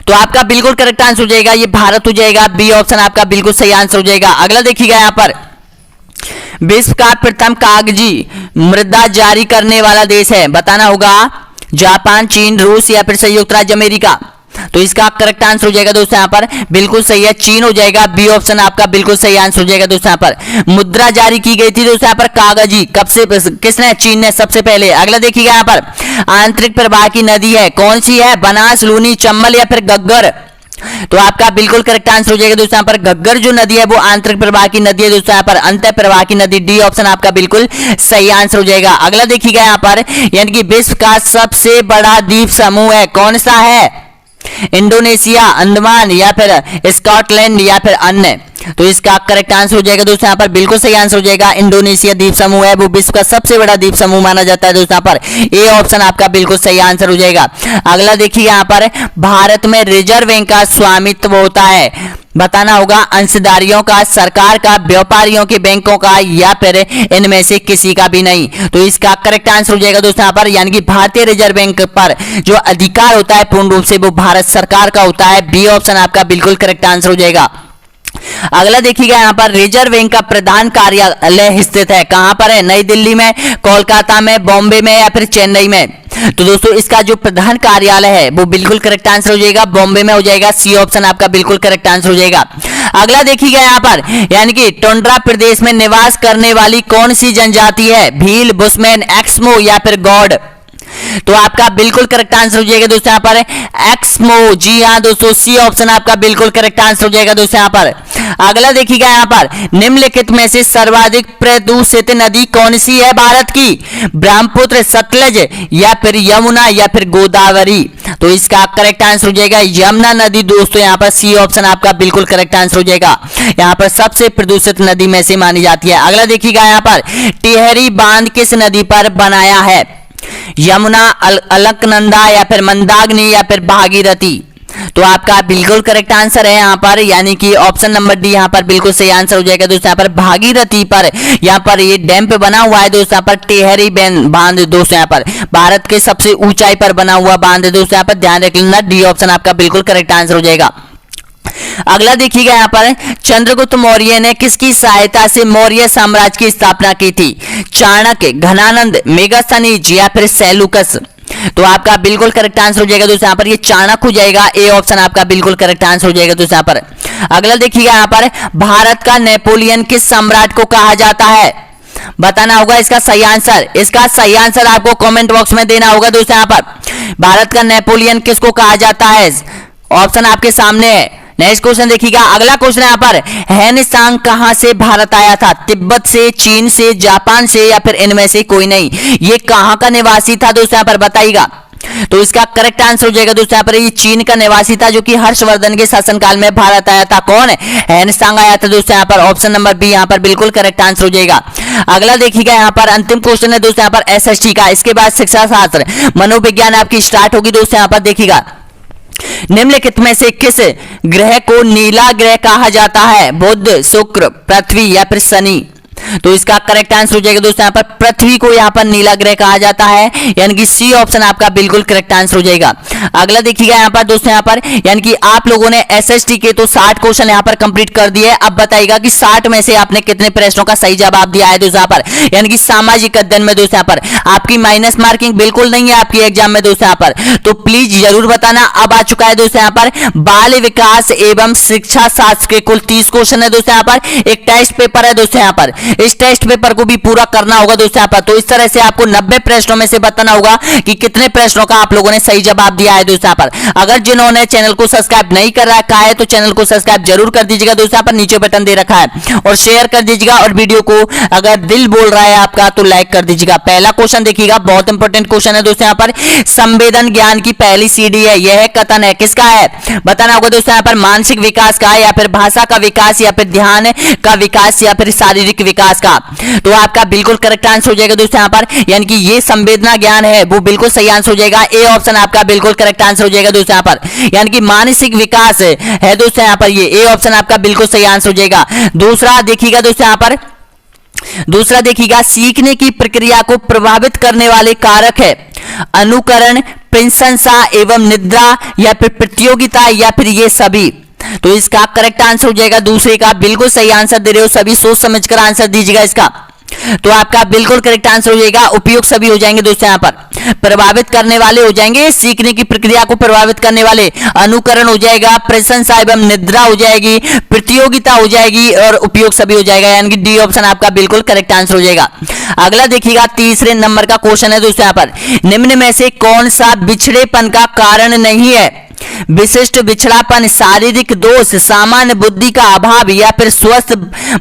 तो आपका बिल्कुल करेक्ट आंसर हो जाएगा ये भारत हो जाएगा, बी ऑप्शन आपका बिल्कुल सही आंसर हो जाएगा। अगला देखिएगा यहाँ पर विश्व का प्रथम कागजी मृदा जारी करने वाला देश है, बताना होगा जापान, चीन, रूस या फिर संयुक्त राज्य अमेरिका। तो इसका करेक्ट आंसर हो जाएगा दोस्तों यहाँ पर बिल्कुल सही है, चीन हो जाएगा, बी ऑप्शन आपका बिल्कुल सही आंसर हो जाएगा दोस्तों। यहाँ पर मुद्रा जारी की गई थी दोस्तों यहाँ पर कागजी, कब से, किसने, चीन ने सबसे पहले। अगला देखिएगा यहाँ पर आंतरिक प्रवाह की नदी है कौन सी है, बनास, लूनी, चंबल या फिर घग्गर। तो आपका बिल्कुल करेक्ट आंसर हो जाएगा दोस्तों यहाँ पर घग्गर जो नदी है वो आंतरिक प्रवाह की नदी है दोस्तों यहाँ पर, अंतः प्रवाह की नदी, डी ऑप्शन आपका बिल्कुल सही आंसर हो जाएगा। अगला देखिएगा यहाँ पर यानी कि विश्व का सबसे बड़ा द्वीप समूह है कौन सा है, इंडोनेशिया, अंडमान या फिर स्कॉटलैंड या फिर अन्य। तो इसका करेक्ट आंसर हो जाएगा दोस्तों यहाँ पर बिल्कुल सही आंसर हो जाएगा इंडोनेशिया द्वीप समूह है, वो विश्व का सबसे बड़ा द्वीप समूह माना जाता है दोस्तों यहाँ पर, ए ऑप्शन आपका बिल्कुल सही आंसर हो जाएगा। अगला देखिए यहाँ पर भारत में रिजर्व बैंक का स्वामित्व होता है, बताना होगा अंशधारियों का, सरकार का, व्यापारियों के, बैंकों का या फिर इनमें से किसी का भी नहीं। तो इसका करेक्ट आंसर हो जाएगा दोस्तों यहाँ पर यानी कि भारतीय रिजर्व बैंक पर जो अधिकार होता है पूर्ण रूप से वो भारत सरकार का होता है, बी ऑप्शन आपका बिल्कुल करेक्ट आंसर हो जाएगा। अगला देखिएगा यहाँ पर रिजर्व बैंक का प्रधान कार्यालय स्थित है कहां पर है, नई दिल्ली में, कोलकाता में, बॉम्बे में या फिर चेन्नई में। तो दोस्तों इसका जो प्रधान कार्यालय है वो बिल्कुल करेक्ट आंसर हो जाएगा, बॉम्बे में हो जाएगा, सी ऑप्शन आपका बिल्कुल करेक्ट आंसर हो जाएगा। अगला देखिएगा यहाँ पर यानी कि टुंड्रा प्रदेश में निवास करने वाली कौन सी जनजाति है, भील, बुशमैन, एक्समो या फिर गौड़। तो आपका बिल्कुल करेक्ट आंसर हो जाएगा दोस्तों यहाँ पर एक्समो, जी हाँ दोस्तों, सी ऑप्शन आपका बिल्कुल करेक्ट आंसर हो जाएगा दोस्तों यहाँ पर। अगला देखिएगा यहाँ पर निम्नलिखित में से सर्वाधिक प्रदूषित नदी कौन सी है भारत की, ब्रह्मपुत्र, सतलज या फिर यमुना या फिर गोदावरी। तो इसका करेक्ट आंसर हो जाएगा यमुना नदी दोस्तों यहाँ पर, सी ऑप्शन आपका बिल्कुल करेक्ट आंसर हो जाएगा, यहाँ पर सबसे प्रदूषित नदी में से मानी जाती है। अगला देखिएगा यहाँ पर टिहरी बांध किस नदी पर बनाया है, यमुना, अलकनंदा या फिर मंदाकिनी या फिर भागीरथी। तो आपका बिल्कुल करेक्ट आंसर है यहाँ पर यानी कि ऑप्शन नंबर डी यहाँ पर बिल्कुल सही आंसर हो जाएगा दोस्तों यहाँ पर, भागीरथी पर यहाँ पर ये डैम पे बना हुआ है दोस्तों यहाँ पर, टिहरी बांध दोस्तों यहाँ पर भारत के सबसे ऊंचाई पर बना हुआ बांध है दोस्तों यहाँ पर, ध्यान रख लेना, डी ऑप्शन आपका बिल्कुल करेक्ट आंसर हो जाएगा। अगला देखिएगा यहाँ पर चंद्रगुप्त मौर्य ने किसकी सहायता से मौर्य साम्राज्य की स्थापना की थी, चाणक्य, घनानंद, मेगास्थनीज या फिर सेलुकस। तो आपका बिल्कुल करेक्ट आंसर हो जाएगा दोस्तों यहाँ पर ये चाणक्य हो जाएगा, ए ऑप्शन आपका बिल्कुल करेक्ट आंसर हो जाएगा दोस्तों यहाँ पर। अगला देखिएगा यहाँ पर भारत का नेपोलियन किस सम्राट को कहा जाता है, बताना होगा इसका सही आंसर। इसका सही आंसर आपको कमेंट बॉक्स में देना होगा दोस्तों यहाँ पर, भारत का नेपोलियन किसको कहा जाता है, ऑप्शन आपके सामने है। नेक्स्ट क्वेश्चन देखिएगा, अगला क्वेश्चन यहाँ पर हैन सांग कहां से भारत आया था, तिब्बत से, चीन से, जापान से या फिर इनमें से कोई नहीं। ये कहां का निवासी था दोस्तों यहाँ पर बताइएगा। तो इसका करेक्ट आंसर हो जाएगा दोस्तों यहाँ पर ये चीन का निवासी था जो कि हर्षवर्धन के शासनकाल में भारत आया था। कौन है, हैन सांग आया था दोस्तों यहाँ पर, ऑप्शन नंबर बी यहाँ पर बिल्कुल करेक्ट आंसर हो जाएगा। अगला देखिएगा यहाँ पर अंतिम क्वेश्चन है दोस्तों यहाँ पर एसएसटी का, इसके बाद शिक्षा शास्त्र मनोविज्ञान आपकी स्टार्ट होगी दोस्तों यहाँ पर। देखिएगा निम्नलिखित में से किस ग्रह को नीला ग्रह कहा जाता है, बुध, शुक्र, पृथ्वी या फिर शनि। तो इसका करेक्ट आंसर हो जाएगा दोस्तों यहाँ पर पृथ्वी को यहाँ पर नीला ग्रह कहा जाता है यानी कि सी ऑप्शन आपका बिल्कुल करेक्ट आंसर हो जाएगा। अगला देखिएगा यहाँ पर दोस्तों यहाँ पर यानी कि आप लोगों ने एसएसटी के तो 60 क्वेश्चन यहाँ पर कंप्लीट कर दिए। अब बताइएगा कि 60 में से आपने कितने प्रश्नों का सही जवाब दिया है दोस्तों यहाँ पर, यानी कि सामाजिक अध्ययन में दोस्तों यहाँ पर आपकी माइनस मार्किंग बिल्कुल नहीं है आपकी एग्जाम में दोस्तों यहाँ पर, तो प्लीज जरूर बताना। अब आ चुका है दोस्तों यहाँ पर बाल विकास एवं शिक्षा शास्त्र के कुल 30 क्वेश्चन है दोस्तों यहाँ पर, एक टेस्ट पेपर है दोस्तों यहाँ पर इस टेस्ट पेपर को भी पूरा करना होगा दोस्तों यहाँ पर। तो इस तरह से आपको 90 प्रश्नों में से बताना होगा कि कितने प्रश्नों का आप लोगों ने सही जवाब दिया है दोस्तों यहाँ पर। अगर जिन्होंने चैनल को सब्सक्राइब नहीं कर रखा है तो चैनल को सब्सक्राइब जरूर कर दीजिएगा दोस्तों यहाँ पर, नीचे बटन दे रखा है, और शेयर कर दीजिएगा, और वीडियो को अगर दिल बोल रहा है आपका तो लाइक कर दीजिएगा। पहला क्वेश्चन देखिएगा, बहुत इंपॉर्टेंट क्वेश्चन है दोस्तों यहाँ पर। संवेदन ज्ञान की पहली सीढ़ी है, यह कथन है किसका है? बताना होगा दोस्तों यहाँ पर मानसिक विकास का, या फिर भाषा का विकास, या फिर ध्यान का विकास, या फिर शारीरिक विकास का। तो आपका बिल्कुल करेक्ट आंसर हो जाएगा दोस्तों यहाँ पर, यानी कि ये संवेदना ज्ञान है, वो बिल्कुल सही आंसर हो जाएगा। ए ऑप्शन आपका बिल्कुल करेक्ट आंसर हो जाएगा दोस्तों यहाँ पर, यानी कि मानसिक विकास है दोस्तों यहाँ पर, ये ए ऑप्शन आपका बिल्कुल सही आंसर हो जाएगा। दूसरा देखिएगा दोस्तों यहाँ पर, दूसरा देखिएगा, सीखने की प्रक्रिया को प्रभावित करने वाले कारक है अनुकरण, प्रशंसा एवं निद्रा, या फिर प्रतियोगिता, या फिर ये सभी। तो इसका करेक्ट आंसर हो जाएगा दूसरे का। बिल्कुल सही आंसर दे रहे हो सभी, सोच समझकर आंसर दीजिएगा इसका। तो आपका बिल्कुल करेक्ट आंसर हो जाएगा उपयोग सभी हो जाएंगे दोस्तों यहाँ पर। प्रभावित करने वाले हो जाएंगे, सीखने की प्रक्रिया को प्रभावित करने वाले, अनुकरण हो जाएगा, प्रशंसा एवं निद्रा हो जाएगी, प्रतियोगिता हो जाएगी, और उपयोग सभी हो जाएगा, यानी कि डी ऑप्शन आपका बिल्कुल करेक्ट आंसर हो जाएगा। अगला देखिएगा, तीसरे नंबर का क्वेश्चन है दोस्तों यहाँ पर, निम्न में से कौन सा बिछड़ेपन का कारण नहीं है? विशिष्ट बिछड़ापन, शारीरिक दोष, सामान्य बुद्धि का अभाव, या फिर स्वस्थ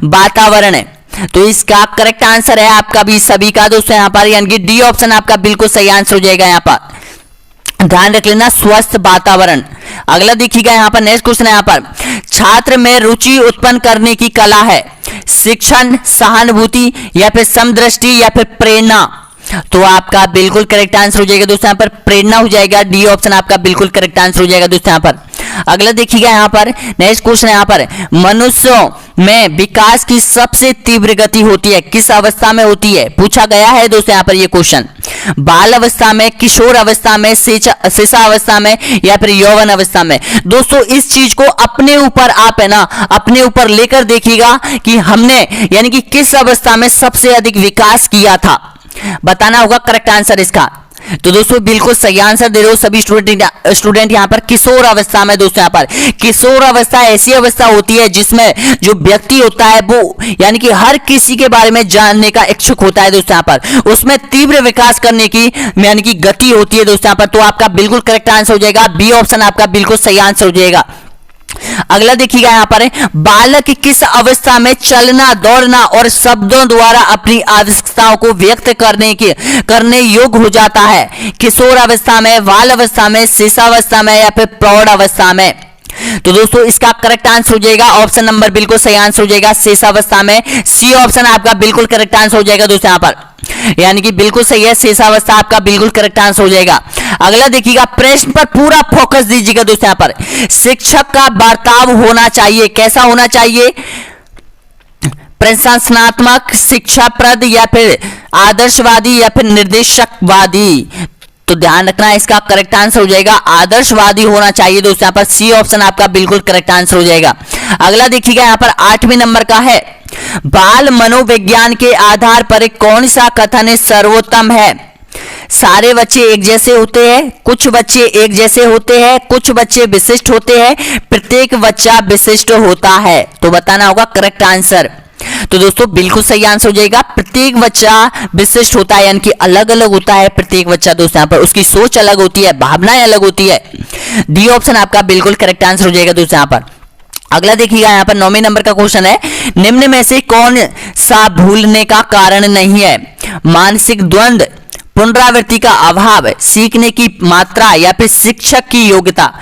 वातावरण है। तो इसका करेक्ट आंसर है आपका भी सभी का दोस्तों यहाँ पर, यानी कि डी ऑप्शन आपका बिल्कुल सही आंसर हो जाएगा यहाँ पर। ध्यान रख लेना, स्वस्थ वातावरण। अगला देखिएगा यहाँ पर, नेक्स्ट क्वेश्चन है यहाँ पर, छात्र में रुचि उत्पन्न करने की कला है शिक्षण, सहानुभूति, या फिर समदृष्टि, या फिर प्रेरणा। तो आपका बिल्कुल करेक्ट आंसर हो जाएगा दोस्तों यहाँ पर, प्रेरणा हो जाएगा, डी ऑप्शन आपका बिल्कुल करेक्ट आंसर हो जाएगा दोस्तों यहाँ पर। अगला देखिएगा यहाँ पर, नेक्स्ट क्वेश्चन है यहाँ पर, मनुष्यों में विकास की सबसे तीव्र गति होती है किस अवस्था में होती है? पूछा गया है दोस्तों यहाँ पर ये क्वेश्चन। बाल अवस्था में, किशोर अवस्था में, शिशु अवस्था में, या फिर यौवन अवस्था में। दोस्तों इस चीज को अपने ऊपर आप है ना, अपने ऊपर लेकर देखिएगा कि हमने यानी कि किस अवस्था में सबसे अधिक विकास किया था, बताना होगा करेक्ट आंसर इसका। तो दोस्तों बिल्कुल सही आंसर दे रहे हो सभी स्टूडेंट यहाँ पर, किशोर अवस्था में। दोस्तों यहाँ पर किशोर अवस्था ऐसी अवस्था होती है जिसमें जो व्यक्ति होता है वो यानी कि हर किसी के बारे में जानने का इच्छुक होता है दोस्तों यहाँ पर, उसमें तीव्र विकास करने की यानी कि गति होती है दोस्तों यहाँ पर। तो आपका बिल्कुल करेक्ट आंसर हो जाएगा, बी ऑप्शन आपका बिल्कुल सही आंसर हो जाएगा। अगला देखिएगा यहाँ पर, बालक किस अवस्था में चलना, दौड़ना और शब्दों द्वारा अपनी आवश्यकताओं को व्यक्त करने योग्य हो जाता है? किशोर अवस्था में, बाल अवस्था में, शिशुअवस्था में, या फिर प्रौढ़ अवस्था में? तो दोस्तों इसका करेक्ट आंसर हो जाएगा ऑप्शन नंबर बिल्कुल सही आंसर हो जाएगा, शेषावस्था में। सी ऑप्शन आपका बिल्कुल करेक्ट आंसर हो जाएगा दोस्तों यहाँ पर, यानी कि बिल्कुल सही है, शेषावस्था आपका बिल्कुल करेक्ट आंसर हो जाएगा। अगला देखिएगा, प्रश्न पर पूरा फोकस दीजिएगा दोस्तों यहाँ पर। शिक्षक का बर्ताव होना चाहिए, कैसा होना चाहिए? प्रशंसात्मक, शिक्षाप्रद, या फिर आदर्शवादी, या फिर निर्देशकवादी? तो ध्यान रखना इसका करेक्ट आंसर हो जाएगा आदर्शवादी होना चाहिए दोस्तों यहाँ पर, सी ऑप्शन आपका बिल्कुल करेक्ट आंसर हो जाएगा। अगला देखिएगा यहाँ पर 8वें नंबर का है, बाल मनोविज्ञान के आधार पर कौन सा कथन सर्वोत्तम है? सारे बच्चे एक जैसे होते हैं, कुछ बच्चे एक जैसे होते हैं, कुछ बच्चे विशिष्ट होते हैं, प्रत्येक बच्चा विशिष्ट होता है। तो बताना होगा करेक्ट आंसर। तो दोस्तों बिल्कुल सही आंसर हो जाएगा, प्रत्येक बच्चा विशिष्ट होता है, यानी कि अलग अलग होता है प्रत्येक बच्चा दोस्तों यहाँ पर, उसकी सोच अलग होती है, भावनाएं अलग होती है। डी ऑप्शन आपका बिल्कुल करेक्ट आंसर हो जाएगा दोस्तों यहाँ पर। अगला देखिएगा यहाँ पर 9वें नंबर का क्वेश्चन है, निम्न में से कौन सा भूलने का कारण नहीं है? मानसिक द्वंद्व, पुनरावृत्ति का अभाव, सीखने की मात्रा, या फिर शिक्षक की योग्यता?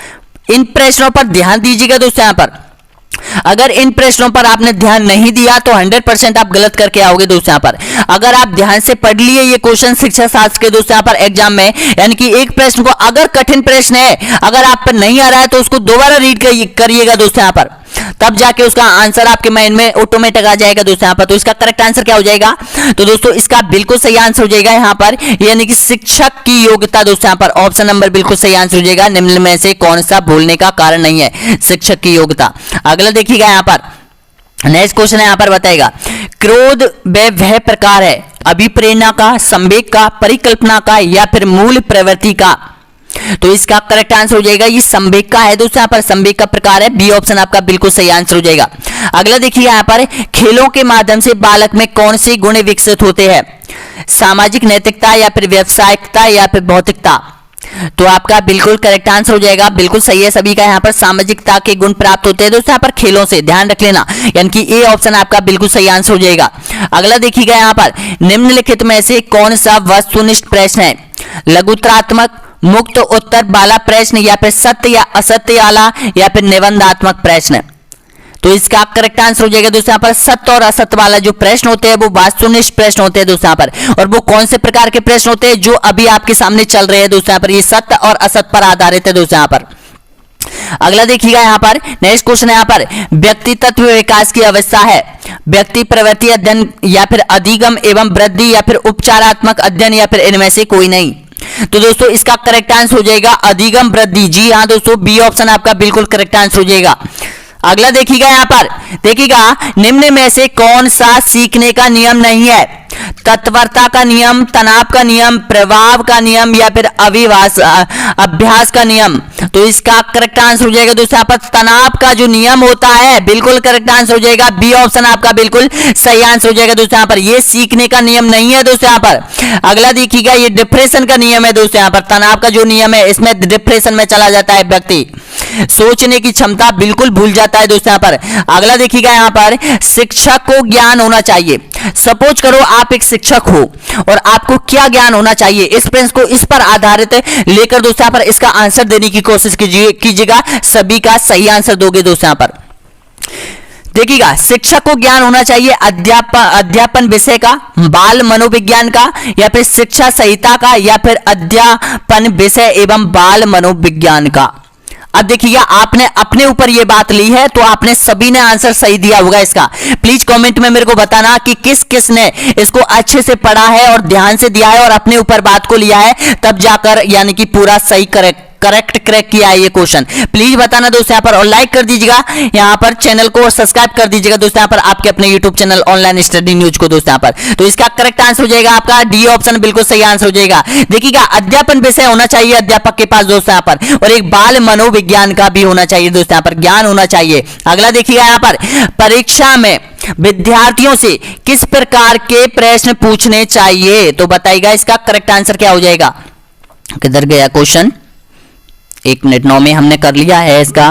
इन प्रश्नों पर ध्यान दीजिएगा दोस्तों यहाँ पर। अगर इन प्रश्नों पर आपने ध्यान नहीं दिया तो 100% आप गलत करके आओगे दोस्तों यहाँ पर। अगर आप ध्यान से पढ़ लिए ये क्वेश्चन शिक्षा शास्त्र के दोस्तों यहाँ पर एग्जाम में, यानी कि एक प्रश्न को, अगर कठिन प्रश्न है, अगर आप पर नहीं आ रहा है तो उसको दोबारा रीड करिएगा दोस्तों यहाँ पर, तब जाके उसका आंसर आपके माइंड में ऑटोमेटिक आ जाएगा दोस्तों यहाँ पर। तो इसका करेक्ट आंसर क्या हो जाएगा? तो दोस्तों इसका बिल्कुल सही आंसर हो जाएगा यहाँ पर, यानी कि शिक्षक की योग्यता दोस्तों यहाँ पर। ऑप्शन नंबर बिल्कुल सही आंसर हो जाएगा, निम्न में से कौन सा भूलने का कारण नहीं है? शिक्षक की योग्यता। अगला देखिएगा यहाँ पर, नेक्स्ट क्वेश्चन है यहाँ पर, बताएगा क्रोध वह प्रकार है अभिप्रेरणा का, संवेग का, परिकल्पना का, या फिर मूल प्रवृत्ति का? तो इसका करेक्ट आंसर हो जाएगा ये संवेग का है दोस्तों, यहाँ पर संवेग का प्रकार है, बी ऑप्शन आपका बिल्कुल सही आंसर हो जाएगा। अगला देखिए यहाँ पर, खेलों के माध्यम से बालक में कौन से गुण विकसित होते हैं? सामाजिक नैतिकता या फिर व्यावसायिकता या फिर भौतिकता? तो आपका बिल्कुल करेक्ट आंसर हो जाएगा, बिल्कुल सही है सभी का, यहाँ पर सामाजिकता के गुण प्राप्त होते हैं दोस्तों यहाँ पर खेलों से, ध्यान रख लेना, यानी कि ए ऑप्शन आपका बिल्कुल सही आंसर हो जाएगा। अगला देखिएगा यहाँ पर, निम्नलिखित में से कौन सा वस्तुनिष्ठ प्रश्न है? लघुत्तरात्मक, मुक्त उत्तर वाला प्रश्न या फिर सत्य या असत्य वाला या फिर निबंधात्मक प्रश्न? तो इसका करेक्ट आंसर हो जाएगा दोस्तों यहाँ पर सत्य और असत्य वाला जो प्रश्न होते हैं वो वस्तुनिष्ठ प्रश्न होते हैं दोस्तों यहाँ पर। और वो कौन से प्रकार के प्रश्न होते हैं? जो अभी आपके सामने चल रहे हैं दोस्तों यहाँ पर, ये सत्य और असत्य पर आधारित है दोस्तों यहाँ पर। अगला देखिएगा यहाँ पर, नेक्स्ट क्वेश्चन है यहाँ पर, व्यक्ति तत्व विकास की अवस्था है व्यक्ति प्रवृत्ति अध्ययन या फिर अधिगम एवं वृद्धि या फिर उपचारात्मक अध्ययन या फिर इनमें से कोई नहीं? तो दोस्तों इसका करेक्ट आंसर हो जाएगा अधिगम वृद्धि, जी हाँ दोस्तों, बी ऑप्शन आपका बिल्कुल करेक्ट आंसर हो जाएगा। अगला देखिएगा यहाँ पर, देखिएगा निम्न में से कौन सा सीखने का नियम नहीं है? तत्परता का नियम, तनाव का नियम, प्रभाव का नियम या फिर अभ्यास का नियम? तो इसका करेक्ट आंसर हो जाएगा दोस्तों यहाँ पर तनाव का जो नियम होता है, बिल्कुल करेक्ट आंसर हो जाएगा, बी ऑप्शन आपका बिल्कुल सही आंसर हो जाएगा दोस्तों यहाँ पर। ये सीखने का नियम नहीं है दोस्तों यहाँ पर। अगला देखिएगा, ये डिप्रेशन का नियम है दोस्तों यहाँ पर, तनाव का जो नियम है इसमें डिप्रेशन में चला जाता है व्यक्ति, सोचने की क्षमता बिल्कुल भूल जाता है दोस्तों यहाँ पर। अगला देखिएगा यहाँ पर, शिक्षक को ज्ञान होना चाहिए। सपोज करो आप एक शिक्षक हो और आपको क्या ज्ञान होना चाहिए, इस प्रश्न को इस पर आधारित लेकर दोस्तों यहाँ पर इसका आंसर देने की कोशिश कीजिएगा, सभी का सही आंसर दोगे दोस्तों यहाँ पर। देखिएगा, शिक्षक को ज्ञान होना चाहिए अध्यापन विषय का, बाल मनोविज्ञान का या फिर शिक्षा संहिता का या फिर अध्यापन विषय एवं बाल मनोविज्ञान का। अब देखिएगा, आपने अपने ऊपर ये बात ली है तो आपने सभी ने आंसर सही दिया होगा इसका। प्लीज कमेंट में मेरे को बताना कि किस किस ने इसको अच्छे से पढ़ा है और ध्यान से दिया है और अपने ऊपर बात को लिया है, तब जाकर यानी कि पूरा सही करेक्ट क्रैक किया है ये क्वेश्चन। प्लीज बताना दोस्तों यहाँ पर, और लाइक कर दीजिएगा यहाँ पर चैनल को और सब्सक्राइब कर दीजिएगा दोस्तों यहाँ पर आपके अपने YouTube channel online study news को दोस्तों यहाँ पर। तो इसका करेक्ट आंसर हो जाएगा आपका डी ऑप्शन बिल्कुल सही आंसर हो जाएगा। देखिएगा, अध्यापन विषय होना चाहिए अध्यापक के पास दोस्तों यहाँ पर, और एक बाल मनोविज्ञान का भी होना चाहिए दोस्तों यहाँ पर, ज्ञान होना चाहिए। अगला देखिएगा यहाँ पर, परीक्षा में विद्यार्थियों से किस प्रकार के प्रश्न पूछने चाहिए? तो बताइएगा इसका करेक्ट आंसर क्या हो जाएगा। किधर गया क्वेश्चन, 1 मिनट 9 में हमने कर लिया है इसका,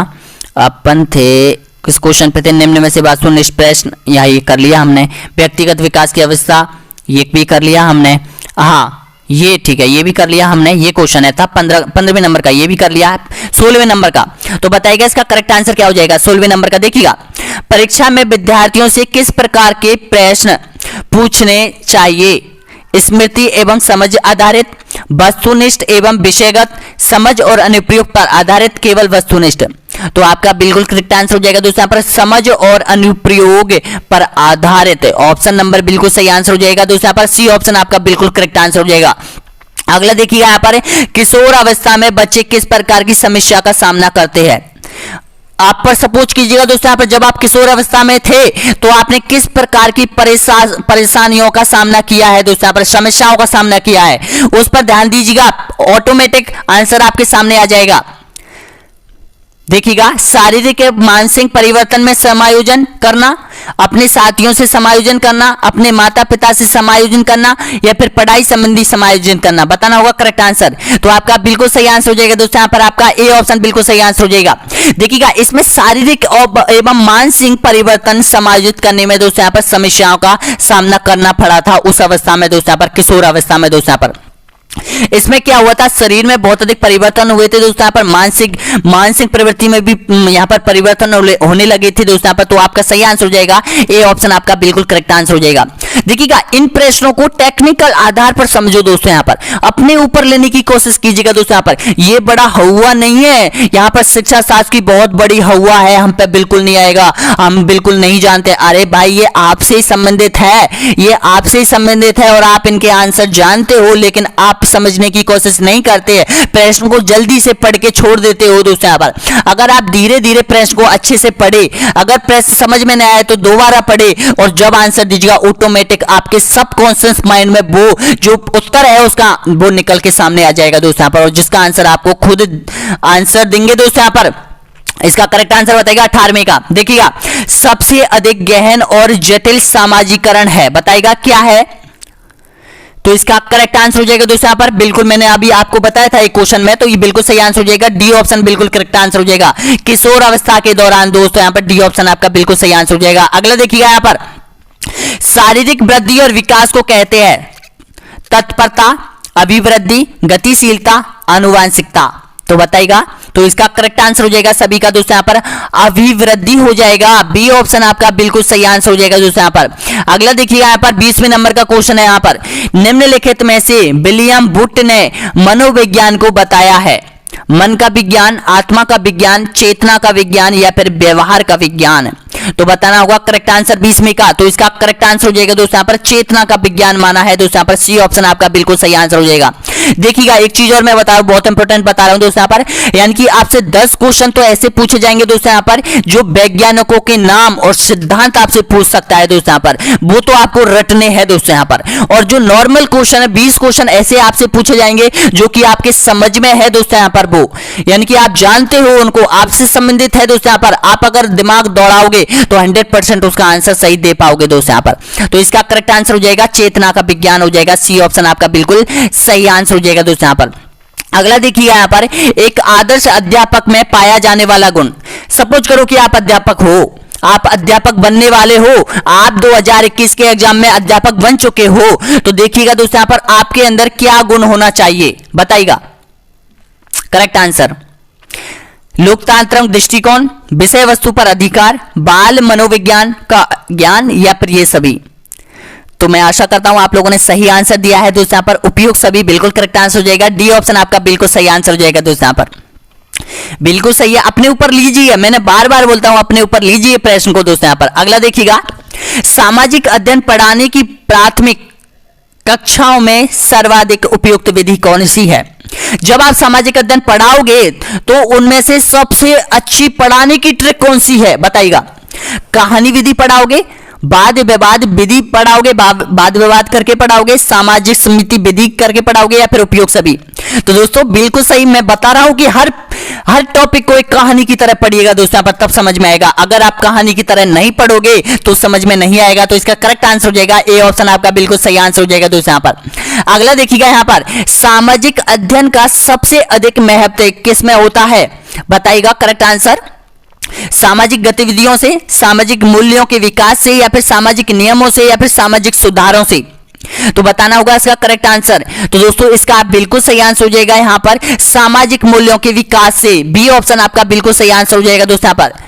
अपन थे किस क्वेश्चन पे थे, निम्न में से वस्तुनिष्ठ प्रश्न, यहाँ ये कर लिया हमने, व्यक्तिगत विकास की अवस्था ये भी कर लिया हमने, हाँ ये ठीक है, ये भी कर लिया हमने, ये क्वेश्चन है था 15वें नंबर का, ये भी कर लिया 16वें नंबर का। तो बताइएगा इसका करेक्ट आंसर क्या हो जाएगा 16वें नंबर का। देखिएगा, परीक्षा में विद्यार्थियों से किस प्रकार के प्रश्न पूछने चाहिए? स्मृति एवं समझ आधारित, वस्तुनिष्ठ एवं विषयगत, समझ और अनुप्रयोग पर आधारित, केवल वस्तुनिष्ठ? तो आपका बिल्कुल करेक्ट आंसर हो जाएगा दोस्तों यहाँ पर समझ और अनुप्रयोग पर आधारित, ऑप्शन नंबर बिल्कुल सही आंसर हो जाएगा दोस्तों यहाँ पर, सी ऑप्शन आपका बिल्कुल करेक्ट आंसर हो जाएगा। अगला देखिएगा यहाँ पर, किशोर अवस्था में बच्चे किस प्रकार की समस्या का सामना करते हैं? आप पर सपोज कीजिएगा दोस्तों यहाँ पर, जब आप किशोर अवस्था में थे तो आपने किस प्रकार की परेशानियों का सामना किया है दोस्तों यहाँ पर, समस्याओं का सामना किया है, उस पर ध्यान दीजिएगा, ऑटोमेटिक आंसर आपके सामने आ जाएगा। देखिएगा, शारीरिक एवं मानसिक परिवर्तन में समायोजन करना, अपने साथियों से समायोजन करना, अपने माता पिता से समायोजन करना या फिर पढ़ाई संबंधी समायोजन करना, बताना होगा करेक्ट आंसर। तो आपका बिल्कुल सही आंसर हो जाएगा दोस्तों यहाँ पर, आपका ए ऑप्शन बिल्कुल सही आंसर हो जाएगा। देखिएगा, इसमें शारीरिक एवं मानसिक परिवर्तन समायोजित करने में दोस्तों यहाँ पर समस्याओं का सामना करना पड़ा था उस अवस्था में दोस्तों यहाँ पर, किशोर अवस्था में दोस्तों यहाँ पर। इसमें क्या हुआ था, शरीर में बहुत अधिक परिवर्तन हुए थे दोस्तों यहाँ पर, मानसिक प्रवृत्ति में भी यहाँ पर परिवर्तन होने लगे थे दोस्तों यहाँ पर। तो आपका सही आंसर हो जाएगा ए ऑप्शन आपका बिल्कुल करेक्ट आंसर हो जाएगा। देखिएगा, इन प्रश्नों को टेक्निकल आधार पर समझो दोस्तों यहाँ पर, अपने ऊपर लेने की कोशिश कीजिएगा दोस्तों यहाँ पर। ये बड़ा हवा नहीं है, यहाँ पर शिक्षा शास्त्र की बहुत बड़ी हवा है, हम पे बिल्कुल नहीं आएगा, हम बिल्कुल नहीं जानते। अरे भाई, ये आपसे ही संबंधित है, ये आपसे ही संबंधित है और आप इनके आंसर जानते हो, लेकिन आप समझने सीखने की कोशिश नहीं करते हैं, प्रश्न को जल्दी से पढ़ के छोड़ देते हो दोस्तों यहाँ पर। अगर आप धीरे धीरे प्रश्न को अच्छे से पढ़े, अगर प्रश्न समझ में नहीं आए तो दोबारा पढ़े और जब आंसर दीजिएगा ऑटोमेटिक आपके सबकॉन्शियस माइंड में वो जो उत्तर है उसका वो निकल के सामने आ जाएगा दोस्तों यहाँ पर, और जिसका आंसर आपको खुद आंसर देंगे दोस्तों यहाँ पर। इसका करेक्ट आंसर बताइएगा 18वें का। देखिएगा सबसे अधिक गहन और जटिल सामाजिकरण है, बताइएगा क्या है। तो इसका करेक्ट आंसर हो जाएगा दोस्तों यहाँ पर, बिल्कुल मैंने अभी आपको बताया था एक क्वेश्चन में, तो ये बिल्कुल सही आंसर हो जाएगा, डी ऑप्शन बिल्कुल करेक्ट आंसर हो जाएगा। किशोर अवस्था के दौरान दोस्तों यहाँ पर डी ऑप्शन आपका बिल्कुल सही आंसर हो जाएगा। अगला देखिएगा यहाँ पर, शारीरिक वृद्धि और विकास को कहते हैं तत्परता, अभिवृद्धि, गतिशीलता, आनुवांशिकता। तो बताइएगा, तो इसका करेक्ट आंसर हो जाएगा सभी का दोस्तों यहाँ पर अभिवृद्धि हो जाएगा, बी ऑप्शन आपका बिल्कुल सही आंसर हो जाएगा दोस्तों यहाँ पर। अगला देखिएगा यहाँ पर 20वें नंबर का क्वेश्चन है यहाँ पर, निम्नलिखित में से विलियम बुट ने मनोविज्ञान को बताया है, मन का विज्ञान, आत्मा का विज्ञान, चेतना का विज्ञान या फिर व्यवहार का विज्ञान। तो बताना होगा करेक्ट आंसर 20वें का। तो इसका करेक्ट आंसर हो जाएगा दोस्तों यहाँ पर चेतना का विज्ञान माना है दोस्तों यहाँ पर, सी ऑप्शन आपका बिल्कुल सही आंसर हो जाएगा। देखिएगा एक चीज और मैं बता रहा हूं, बहुत इंपॉर्टेंट बता रहा हूं दोस्तों यहाँ पर, यानी कि आपसे 10 क्वेश्चन तो ऐसे पूछे जाएंगे दोस्तों यहाँ पर जो वैज्ञानिकों के नाम और सिद्धांत आपसे पूछ सकता है दोस्तों यहाँ पर, वो तो आपको रटने हैं दोस्तों यहाँ पर। और जो नॉर्मल क्वेश्चन है 20 क्वेश्चन ऐसे आपसे पूछे जाएंगे जो कि आपके समझ में है दोस्तों यहाँ पर, वो यानी कि आप जानते हो उनको, आपसे संबंधित है दोस्तों यहाँ पर। आप अगर दिमाग दौड़ाओगे तो 100% उसका आंसर सही दे पाओगे दोस्तों यहाँ पर। तो इसका करेक्ट आंसर हो जाएगा चेतना का विज्ञान हो जाएगा, सी ऑप्शन आपका बिल्कुल सही आंसर हो जाएगा दोस्तों यहाँ पर। अगला देखिए यहाँ पर, एक आदर्श अध्यापक में पाया जाने वाला गुण। सपोज करो कि आप अध्यापक हो, आप अध्यापक बनने वाले हो, आप 2021 के एग्जाम में अध्यापक बन चुके हो, तो देखिएगा दोस्तों यहाँ पर आपके अंदर क्या गुण होना चाहिए, बताइएगा करेक्ट आंसर। लोकतांत्रिक दृष्टिकोण, विषय वस्तु पर अधिकार, बाल मनोविज्ञान का ज्ञान या फिर ये सभी। तो मैं आशा करता हूं आप लोगों ने सही आंसर दिया है दोस्तों यहाँ पर, उपयुक्त सभी बिल्कुल करेक्ट आंसर हो जाएगा, डी ऑप्शन आपका बिल्कुल सही आंसर हो जाएगा दोस्तों यहाँ पर, बिल्कुल सही है। अपने ऊपर लीजिए, मैंने बार बार बोलता हूं अपने ऊपर लीजिए प्रश्न को दोस्तों यहाँ पर। अगला देखिएगा, सामाजिक अध्ययन पढ़ाने की प्राथमिक कक्षाओं में सर्वाधिक उपयुक्त विधि कौन सी है। जब आप सामाजिक अध्ययन पढ़ाओगे तो उनमें से सबसे अच्छी पढ़ाने की ट्रिक कौन सी है, बताइएगा। कहानी विधि पढ़ाओगे, वाद विवाद विधि पढ़ाओगे, वाद विवाद करके पढ़ाओगे, सामाजिक समिति विधि करके पढ़ाओगे या फिर उपयोग सभी। तो दोस्तों बिल्कुल सही मैं बता रहा हूं कि हर टॉपिक को एक कहानी की तरह पढ़िएगा दोस्तों यहाँ पर, तब समझ में आएगा। अगर आप कहानी की तरह नहीं पढ़ोगे तो समझ में नहीं आएगा। तो इसका करेक्ट आंसर हो जाएगा ए ऑप्शन आपका बिल्कुल सही आंसर हो जाएगा दोस्तों यहाँ पर। अगला देखिएगा यहाँ पर, सामाजिक अध्ययन का सबसे अधिक महत्व किसमें होता है, बताइएगा करेक्ट आंसर। सामाजिक गतिविधियों से, सामाजिक मूल्यों के विकास से या फिर सामाजिक नियमों से या फिर सामाजिक सुधारों से। तो बताना होगा इसका करेक्ट आंसर। तो दोस्तों इसका बिल्कुल सही आंसर हो जाएगा यहाँ पर सामाजिक मूल्यों के विकास से, बी ऑप्शन आपका बिल्कुल सही आंसर हो जाएगा दोस्तों यहाँ पर।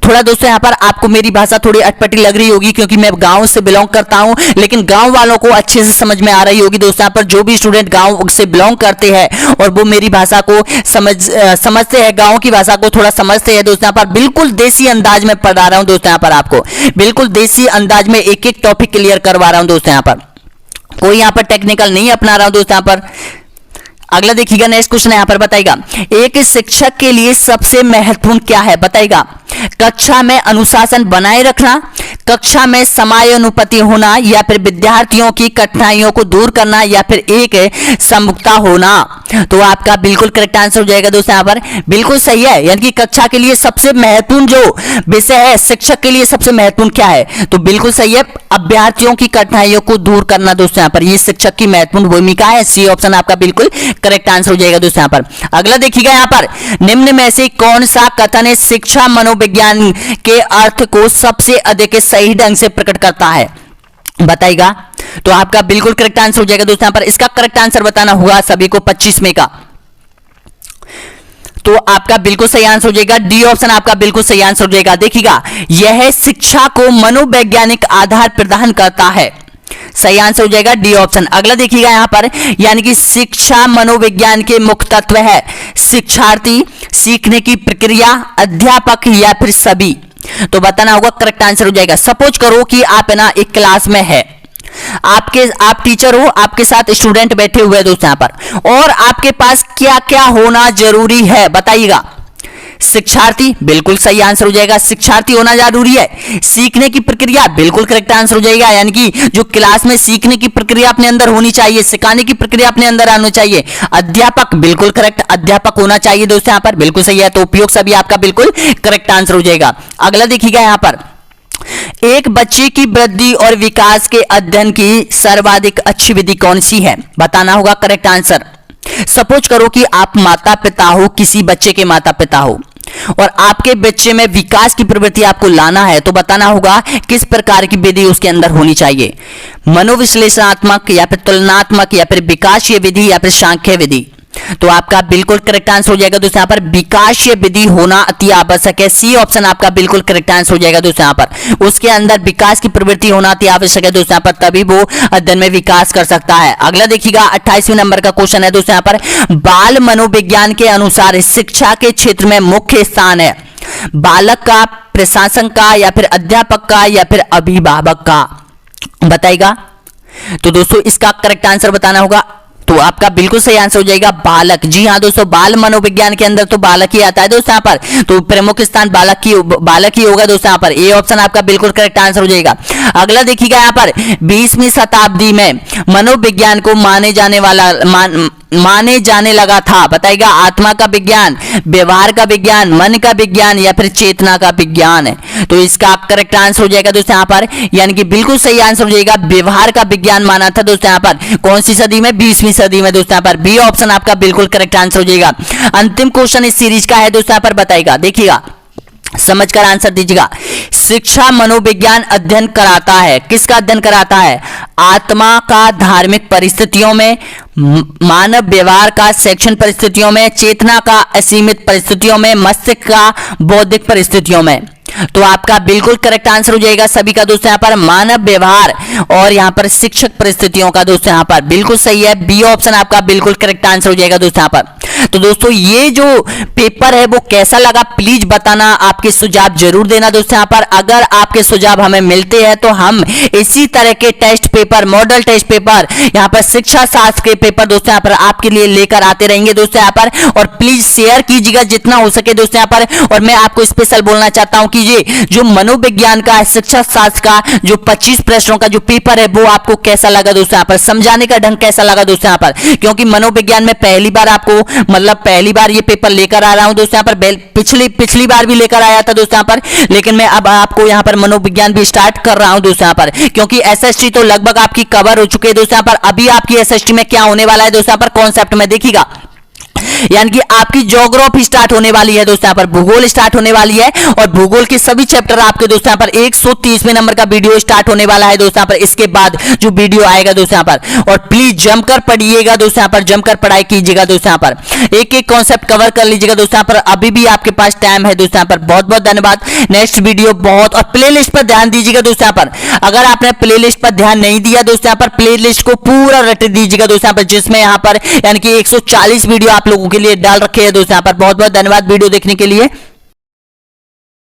थोड़ा दोस्तों यहाँ पर आपको मेरी भाषा थोड़ी अटपटी लग रही होगी क्योंकि मैं गांव से बिलोंग करता हूं, लेकिन गांव वालों को अच्छे से समझ में आ रही होगी दोस्तों यहाँ पर। जो भी स्टूडेंट गांव से बिलोंग करते हैं और वो मेरी भाषा को समझते हैं, गांव की भाषा को थोड़ा समझते हैं दोस्तों यहाँ पर, बिल्कुल देसी अंदाज में पढ़ा रहा हूं दोस्तों यहाँ पर आपको, बिल्कुल देसी अंदाज में एक एक टॉपिक क्लियर करवा रहा हूं दोस्तों यहाँ पर, कोई यहाँ पर टेक्निकल नहीं अपना रहा हूं दोस्तों यहाँ पर। अगला देखिएगा, नेक्स्ट क्वेश्चन यहाँ पर बताइएगा, एक शिक्षक के लिए सबसे महत्वपूर्ण क्या है, बताइएगा। कक्षा में अनुशासन बनाए रखना, कक्षा में समयानुपति होना या फिर विद्यार्थियों की कठिनाइयों को दूर करना या फिर एक सम्मुखता होना। तो आपका बिल्कुल करेक्ट आंसर हो जाएगा दोस्तों यहाँ पर, बिल्कुल सही है। यानी कि कक्षा के लिए सबसे महत्वपूर्ण जो विषय है, शिक्षक के लिए सबसे महत्वपूर्ण क्या है, तो बिल्कुल सही है, अभ्यर्थियों की कठिनाइयों को दूर करना दोस्तों यहाँ पर, ये शिक्षक की महत्वपूर्ण भूमिका है, सी ऑप्शन आपका बिल्कुल करेक्ट आंसर हो जाएगा दोस्तों यहाँ पर। अगला देखिएगा यहाँ पर, निम्न में से कौन सा कथन शिक्षा मनोविज्ञान के अर्थ को सबसे अधिक सही ढंग से प्रकट करता है, बताइएगा। तो आपका बिल्कुल करेक्ट आंसर हो जाएगा दोस्तों यहाँ पर, इसका करेक्ट आंसर बताना हुआ सभी को 25 में का। तो आपका बिल्कुल सही आंसर हो जाएगा, डी ऑप्शन आपका बिल्कुल सही आंसर हो जाएगा। देखिएगा, यह शिक्षा को मनोवैज्ञानिक आधार प्रदान करता है, सही आंसर हो जाएगा डी ऑप्शन। अगला देखिएगा यहाँ पर, यानी कि शिक्षा मनोविज्ञान के मुख्य तत्व है शिक्षार्थी, सीखने की प्रक्रिया, अध्यापक या फिर सभी। तो बताना होगा करेक्ट आंसर हो जाएगा। सपोज करो कि आप है ना एक क्लास में है, आप टीचर हो, आपके साथ स्टूडेंट बैठे हुए हैं दोस्तों यहाँ पर, और आपके पास क्या क्या होना जरूरी है बताइएगा। शिक्षार्थी, बिल्कुल सही आंसर हो जाएगा, शिक्षार्थी होना जरूरी है। सीखने की प्रक्रिया, बिल्कुल करेक्ट आंसर हो जाएगा, यानी कि जो क्लास में सीखने की प्रक्रिया अपने अंदर होनी चाहिए, सिखाने की प्रक्रिया अपने अंदर आनी चाहिए। अध्यापक, बिल्कुल करेक्ट, अध्यापक होना चाहिए दोस्तों यहाँ पर, बिल्कुल सही है। तो उपयोग सभी आपका बिल्कुल करेक्ट आंसर हो जाएगा। अगला देखिएगा यहाँ पर, एक बच्चे की वृद्धि और विकास के अध्ययन की सर्वाधिक अच्छी विधि कौन सी है, बताना होगा करेक्ट आंसर। सपोज करो कि आप माता पिता हो, किसी बच्चे के माता पिता हो, और आपके बच्चे में विकास की प्रवृत्ति आपको लाना है, तो बताना होगा किस प्रकार की विधि उसके अंदर होनी चाहिए। मनोविश्लेषणात्मक, या फिर तुलनात्मक, या फिर विकासीय विधि, या फिर सांख्य विधि। तो आपका बिल्कुल करेक्ट आंसर हो जाएगा दोस्तों यहाँ पर विकासीय विधि होना अति आवश्यक है। सी ऑप्शन आपका बिल्कुल करेक्ट आंसर हो जाएगा दोस्तों यहाँ पर, उसके अंदर विकास की प्रवृत्ति होना अति आवश्यक है दोस्तों यहाँ पर, तभी वो अध्ययन में विकास कर सकता है। अगला देखिएगा 28वें नंबर का क्वेश्चन है दोस्तों यहाँ पर, बाल मनोविज्ञान के अनुसार शिक्षा के क्षेत्र में मुख्य स्थान है बालक का, प्रशासन का, या फिर अध्यापक का, या फिर अभिभावक का, बताइएगा। तो दोस्तों इसका करेक्ट आंसर बताना होगा, तो आपका बिल्कुल सही आंसर हो जाएगा बालक। जी हाँ दोस्तों, बाल मनोविज्ञान के अंदर तो बालक ही आता है दोस्तों यहाँ पर, तो प्रमुख स्थान बालक ही होगा दोस्तों यहाँ पर, ए ऑप्शन आपका बिल्कुल करेक्ट आंसर हो जाएगा। अगला देखिएगा यहाँ पर, 20वीं शताब्दी में मनोविज्ञान को माने जाने लगा था, बताइएगा। आत्मा का विज्ञान, व्यवहार का विज्ञान, मन का विज्ञान, या फिर चेतना का विज्ञान। तो इसका करेक्ट आंसर हो जाएगा दोस्तों यहाँ पर, यानी कि बिल्कुल सही आंसर हो जाएगा, व्यवहार का विज्ञान माना था दोस्तों यहाँ पर। कौन सी सदी में? 20वीं सदी में दोस्तों यहाँ पर, बी ऑप्शन आपका बिल्कुल करेक्ट आंसर हो जाएगा। अंतिम क्वेश्चन इस सीरीज का है दोस्तों यहाँ पर, बताइएगा, देखिएगा, समझकर आंसर दीजिएगा। शिक्षा मनोविज्ञान अध्ययन कराता है, किसका अध्ययन कराता है? आत्मा का धार्मिक परिस्थितियों में, मानव व्यवहार का शैक्षणिक परिस्थितियों में, चेतना का असीमित परिस्थितियों में, मस्तिष्क का बौद्धिक परिस्थितियों में। तो आपका बिल्कुल करेक्ट आंसर हो जाएगा सभी का दोस्तों यहाँ पर, मानव व्यवहार और यहाँ पर शिक्षक परिस्थितियों का दोस्तों यहाँ पर, बिल्कुल सही है, बी ऑप्शन आपका बिल्कुल करेक्ट आंसर हो जाएगा दोस्तों यहाँ पर। तो दोस्तों ये जो पेपर है वो कैसा लगा प्लीज बताना, आपके सुझाव जरूर देना दोस्तों यहाँ पर। अगर आपके सुझाव हमें मिलते हैं तो हम इसी तरह के test paper, model test paper, यहाँ पर शिक्षा शास्त्र के पेपर दोस्तों यहाँ पर आपके लिए लेकर आते रहेंगे दोस्तों यहाँ पर। और प्लीज शेयर कीजिएगा जितना हो सके दोस्तों यहाँ पर। और मैं आपको स्पेशल बोलना चाहता हूँ कि ये जो मनोविज्ञान का, शिक्षा शास्त्र का जो 25 प्रश्नों का जो पेपर है वो आपको कैसा लगा दोस्तों यहाँ पर, समझाने का ढंग कैसा लगा दोस्तों यहाँ पर। क्योंकि मनोविज्ञान में पहली बार आपको, मतलब पहली बार ये पेपर लेकर आ रहा हूं दोस्तों यहाँ पर, पिछली बार भी लेकर आया था दोस्तों यहाँ पर, लेकिन मैं अब आपको यहाँ पर मनोविज्ञान भी स्टार्ट कर रहा हूं दोस्तों यहाँ पर। क्योंकि एसएसटी तो लगभग आपकी कवर हो चुकी है दोस्तों यहाँ पर। अभी आपकी एसएसटी में क्या होने वाला है दोस्तों यहाँ पर, कॉन्सेप्ट में देखिएगा, यानी कि आपकी ज्योग्राफी स्टार्ट होने वाली है दोस्तों यहाँ पर, भूगोल स्टार्ट होने वाली है। और भूगोल के सभी चैप्टर आपके दोस्तों यहाँ पर 130वें नंबर का वीडियो स्टार्ट होने वाला है दोस्तों यहाँ पर, इसके बाद जो वीडियो आएगा दोस्तों यहाँ पर। और प्लीज जमकर पढ़िएगा दोस्तों यहाँ पर, जमकर पढ़ाई कीजिएगा दोस्तों यहाँ पर, एक एक कॉन्सेप्ट कवर कर लीजिएगा दोस्तों यहाँ पर। अभी भी आपके पास टाइम है दोस्तों यहाँ पर। बहुत बहुत धन्यवाद। नेक्स्ट वीडियो बहुत, और प्ले लिस्ट पर ध्यान दीजिएगा दोस्तों यहाँ पर। अगर आपने प्ले लिस्ट पर ध्यान नहीं दिया दोस्तों यहाँ पर, प्ले लिस्ट को पूरा रट दीजिएगा दोस्तों यहाँ पर, जिसमें यहाँ पर यानी कि 140 वीडियो आप लोगों के लिए डाल रखे हैं दोस्तों यहाँ पर। बहुत बहुत धन्यवाद वीडियो देखने के लिए।